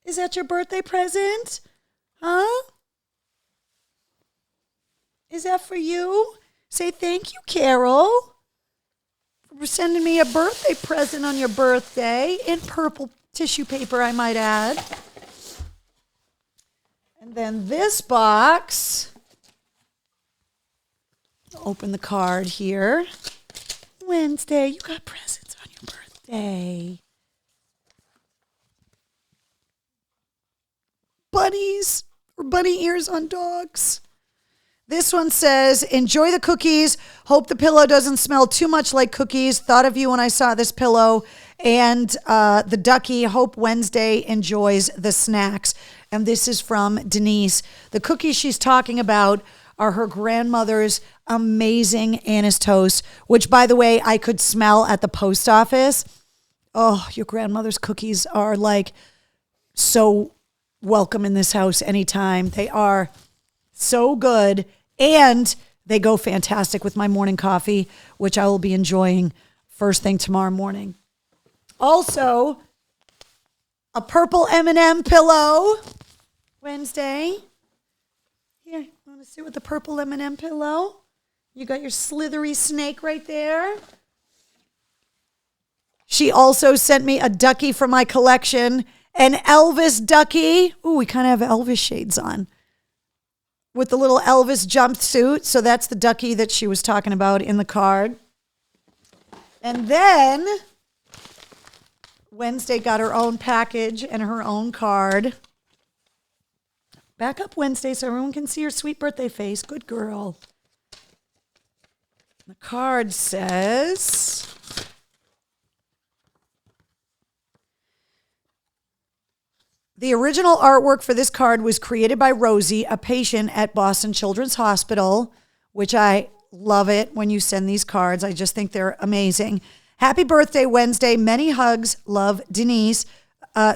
Is that your birthday present? Huh? Is that for you? Say thank you, Carol, for sending me a birthday present on your birthday in purple tissue paper, I might add. And then this box, open the card here. Wednesday, you got presents on your birthday. Bunnies or bunny ears on dogs. This one says, enjoy the cookies. Hope the pillow doesn't smell too much like cookies. Thought of you when I saw this pillow. And the ducky, hope Wednesday enjoys the snacks. And this is from Denise. The cookies she's talking about are her grandmother's amazing Annis toast, which, by the way, I could smell at the post office. Oh, your grandmother's cookies are like so welcome in this house anytime. They are so good, and they go fantastic with my morning coffee, which I will be enjoying first thing tomorrow morning. Also, a purple M&M pillow Wednesday. Here, you want to sit with the purple M&M pillow? You got your slithery snake right there. She also sent me a ducky from my collection, an Elvis ducky. Ooh, we kind of have Elvis shades on with the little Elvis jumpsuit. So that's the ducky that she was talking about in the card. And then Wednesday got her own package and her own card. Back up, Wednesday, so everyone can see your sweet birthday face. Good girl. The card says, the original artwork for this card was created by Rosie, a patient at Boston Children's Hospital, which I love it when you send these cards. I just think they're amazing. Happy birthday, Wednesday. Many hugs. Love, Denise.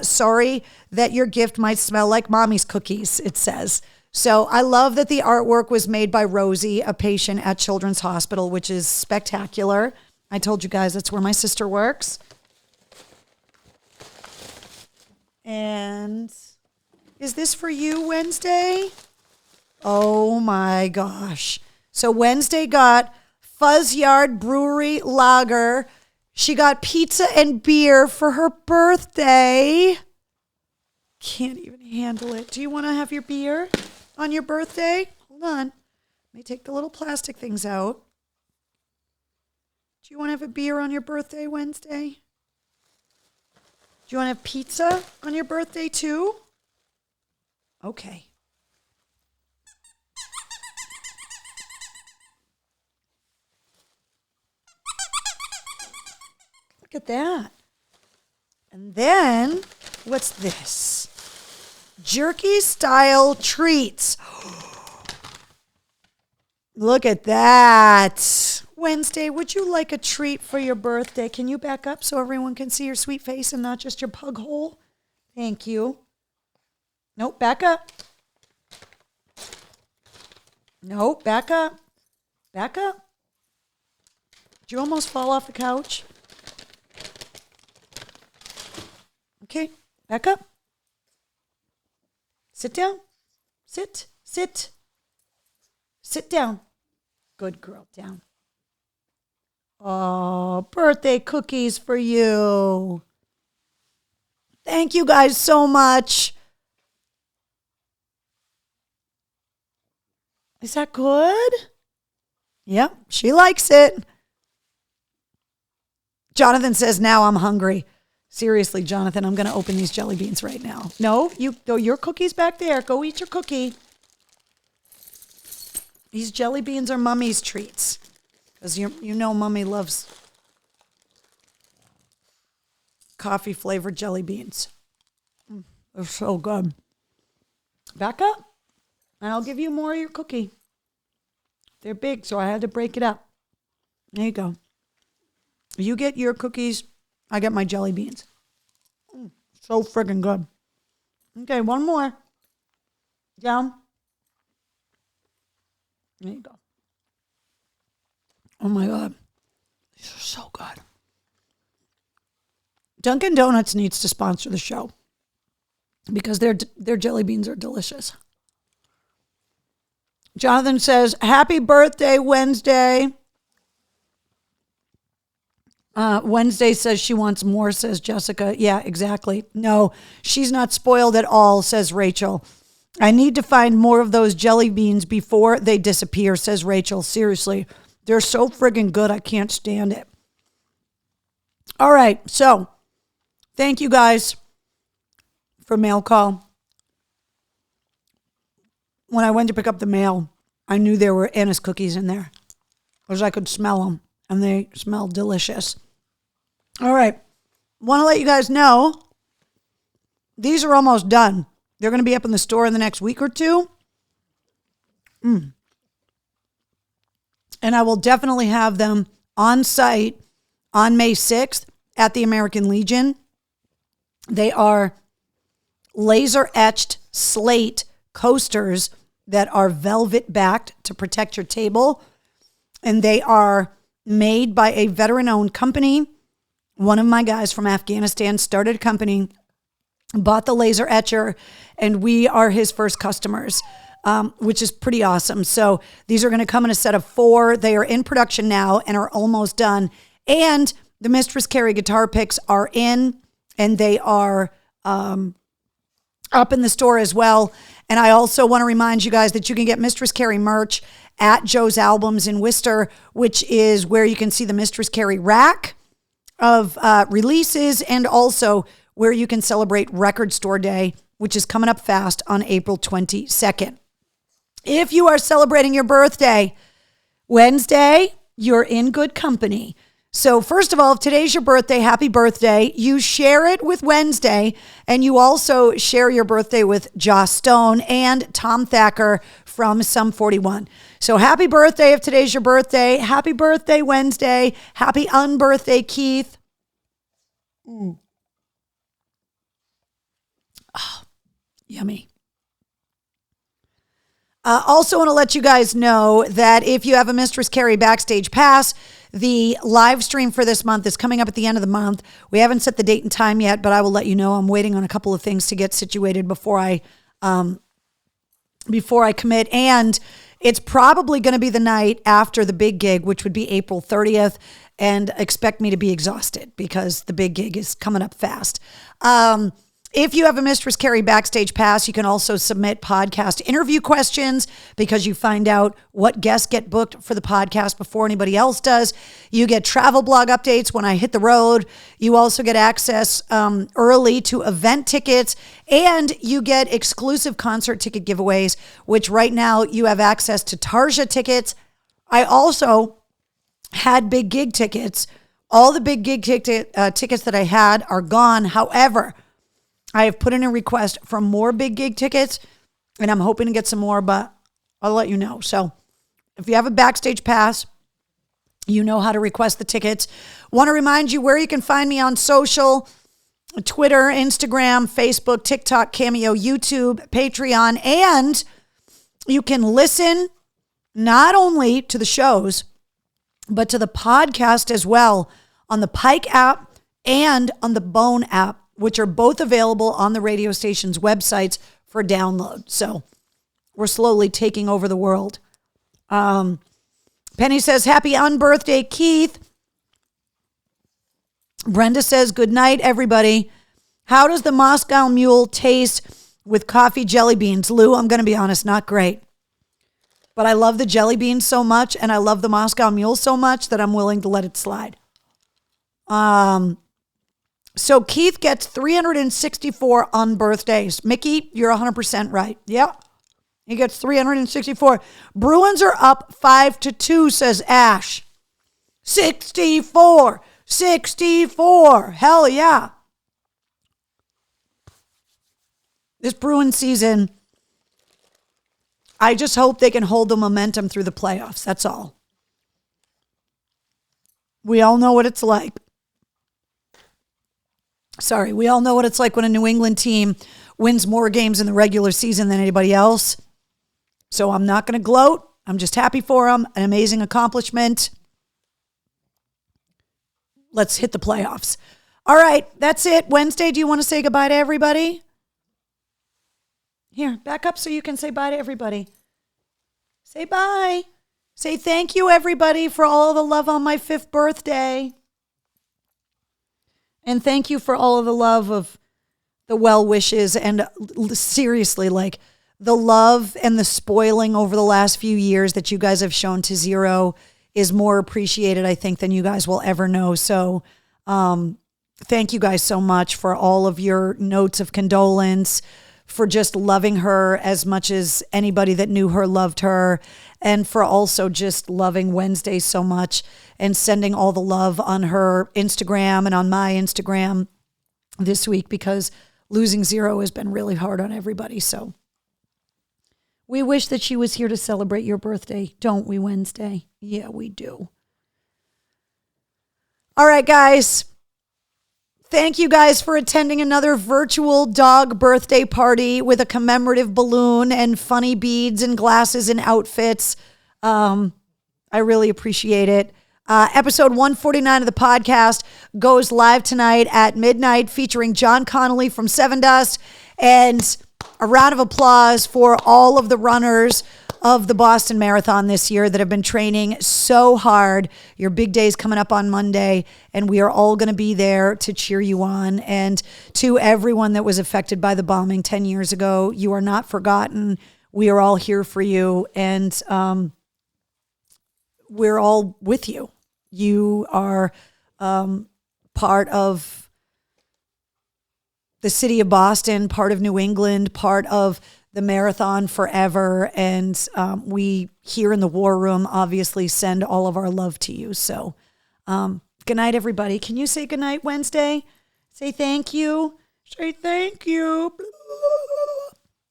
Sorry that your gift might smell like mommy's cookies, it says. So I love that the artwork was made by Rosie, a patient at Children's Hospital, which is spectacular. I told you guys that's where my sister works. And is this for you, Wednesday? Oh my gosh. So Wednesday got Fuzz Yard Brewery Lager. She got pizza and beer for her birthday. Can't even handle it. Do you want to have your beer on your birthday? Hold on. Let me take the little plastic things out. Do you want to have a beer on your birthday, Wednesday? Do you want to have pizza on your birthday too? Okay. Look at that. And then, what's this? Jerky style treats. Look at that. Wednesday, would you like a treat for your birthday? Can you back up so everyone can see your sweet face and not just your pug hole? Thank you. Nope, back up. Nope, back up. Back up. Did you almost fall off the couch? Okay, back up. Sit down. Sit. Sit down. Good girl, down. Oh, birthday cookies for you. Thank you guys so much. Is that good? Yep, she likes it. Jonathan says, now I'm hungry. Seriously, Jonathan, I'm going to open these jelly beans right now. No, your cookie's back there. Go eat your cookie. These jelly beans are Mummy's treats. Because you know Mummy loves coffee-flavored jelly beans. They're so good. Back up, and I'll give you more of your cookie. They're big, so I had to break it up. There you go. You get your cookies, I get my jelly beans. So friggin' good. Okay, one more. Down. There you go. Oh my God. These are so good. Dunkin' Donuts needs to sponsor the show because their jelly beans are delicious. Jonathan says, happy birthday, Wednesday. Wednesday says she wants more, says Jessica. Yeah, exactly. No, she's not spoiled at all, says Rachel. I need to find more of those jelly beans before they disappear, says Rachel. Seriously, they're so friggin' good. I can't stand it. All right, so thank you guys for mail call. When I went to pick up the mail, I knew there were Annis cookies in there because I could smell them, and they smelled delicious. All right, want to let you guys know these are almost done. They're going to be up in the store in the next week or two. And I will definitely have them on site on May 6th at the American Legion. They are laser etched slate coasters that are velvet backed to protect your table. And they are made by a veteran owned company. One of my guys from Afghanistan started a company, bought the laser etcher, and we are his first customers, which is pretty awesome. So these are going to come in a set of 4. They are in production now and are almost done. And the Mistress Carry guitar picks are in, and they are up in the store as well. And I also want to remind you guys that you can get Mistress Carry merch at Joe's Albums in Worcester, which is where you can see the Mistress Carry rack of releases, and also where you can celebrate Record Store Day, which is coming up fast on April 22nd. If you are celebrating your birthday Wednesday, you're in good company. So first of all, if today's your birthday, happy birthday. You share it with Wednesday, and you also share your birthday with Joss Stone and Tom Thacker from Sum 41. So happy birthday if today's your birthday. Happy birthday Wednesday. Happy unbirthday, Keith. Oh, yummy. Also want to let you guys know that if you have a Mistress Carry Backstage Pass, the live stream for this month is coming up at the end of the month. We haven't set the date and time yet, but I will let you know. I'm waiting on a couple of things to get situated before I commit. And it's probably going to be the night after the big gig, which would be April 30th. And expect me to be exhausted because the big gig is coming up fast. If you have a Mistress Carry Backstage Pass, you can also submit podcast interview questions because you find out what guests get booked for the podcast before anybody else does. You get travel blog updates when I hit the road. You also get access early to event tickets, and you get exclusive concert ticket giveaways, which right now you have access to Tarja tickets. I also had big gig tickets. All the big gig tickets that I had are gone. However, I have put in a request for more big gig tickets, and I'm hoping to get some more, but I'll let you know. So if you have a Backstage Pass, you know how to request the tickets. Want to remind you where you can find me on social: Twitter, Instagram, Facebook, TikTok, Cameo, YouTube, Patreon, and you can listen not only to the shows, but to the podcast as well on the Pike app and on the Bone app, which are both available on the radio station's websites for download. So we're slowly taking over the world. Penny says, happy unbirthday, Keith. Brenda says, good night, everybody. How does the Moscow Mule taste with coffee jelly beans? Lou, I'm going to be honest, not great. But I love the jelly beans so much, and I love the Moscow Mule so much that I'm willing to let it slide. So Keith gets 364 unbirthdays. Mickey, you're 100% right. Yep. He gets 364. Bruins are up 5-2, says Ash. 64. 64. Hell yeah. This Bruins season, I just hope they can hold the momentum through the playoffs. That's all. We all know what it's like. We all know what it's like when a New England team wins more games in the regular season than anybody else. So I'm not going to gloat. I'm just happy for them. An amazing accomplishment. Let's hit the playoffs. All right, that's it. Wednesday, do you want to say goodbye to everybody? Here, back up so you can say bye to everybody. Say bye. Say thank you, everybody, for all the love on my 5th birthday. And thank you for all of the love of the well wishes, and seriously, like the love and the spoiling over the last few years that you guys have shown to Zero is more appreciated, I think, than you guys will ever know. So thank you guys so much for all of your notes of condolence, for just loving her as much as anybody that knew her loved her, and for also just loving Wednesday so much and sending all the love on her Instagram and on my Instagram this week, because losing Zero has been really hard on everybody. So we wish that she was here to celebrate your birthday, don't we, Wednesday? Yeah, we do. All right, guys. Thank you guys for attending another virtual dog birthday party with a commemorative balloon and funny beads and glasses and outfits. I really appreciate it. Episode 149 of the podcast goes live tonight at midnight, featuring John Connolly from Seven Dust. And a round of applause for all of the runners of the Boston Marathon this year that have been training so hard. Your big day is coming up on Monday, and we are all going to be there to cheer you on. And to everyone that was affected by the bombing 10 years ago, you are not forgotten. We are all here for you, and we're all with you. You are part of the city of Boston, part of New England, part of the marathon forever. And we here in the War Room obviously send all of our love to you. So good night, everybody. Can you say good night, Wednesday? Say thank you. Say thank you.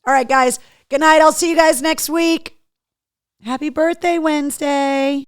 All right, guys. Good night. I'll see you guys next week. Happy birthday, Wednesday.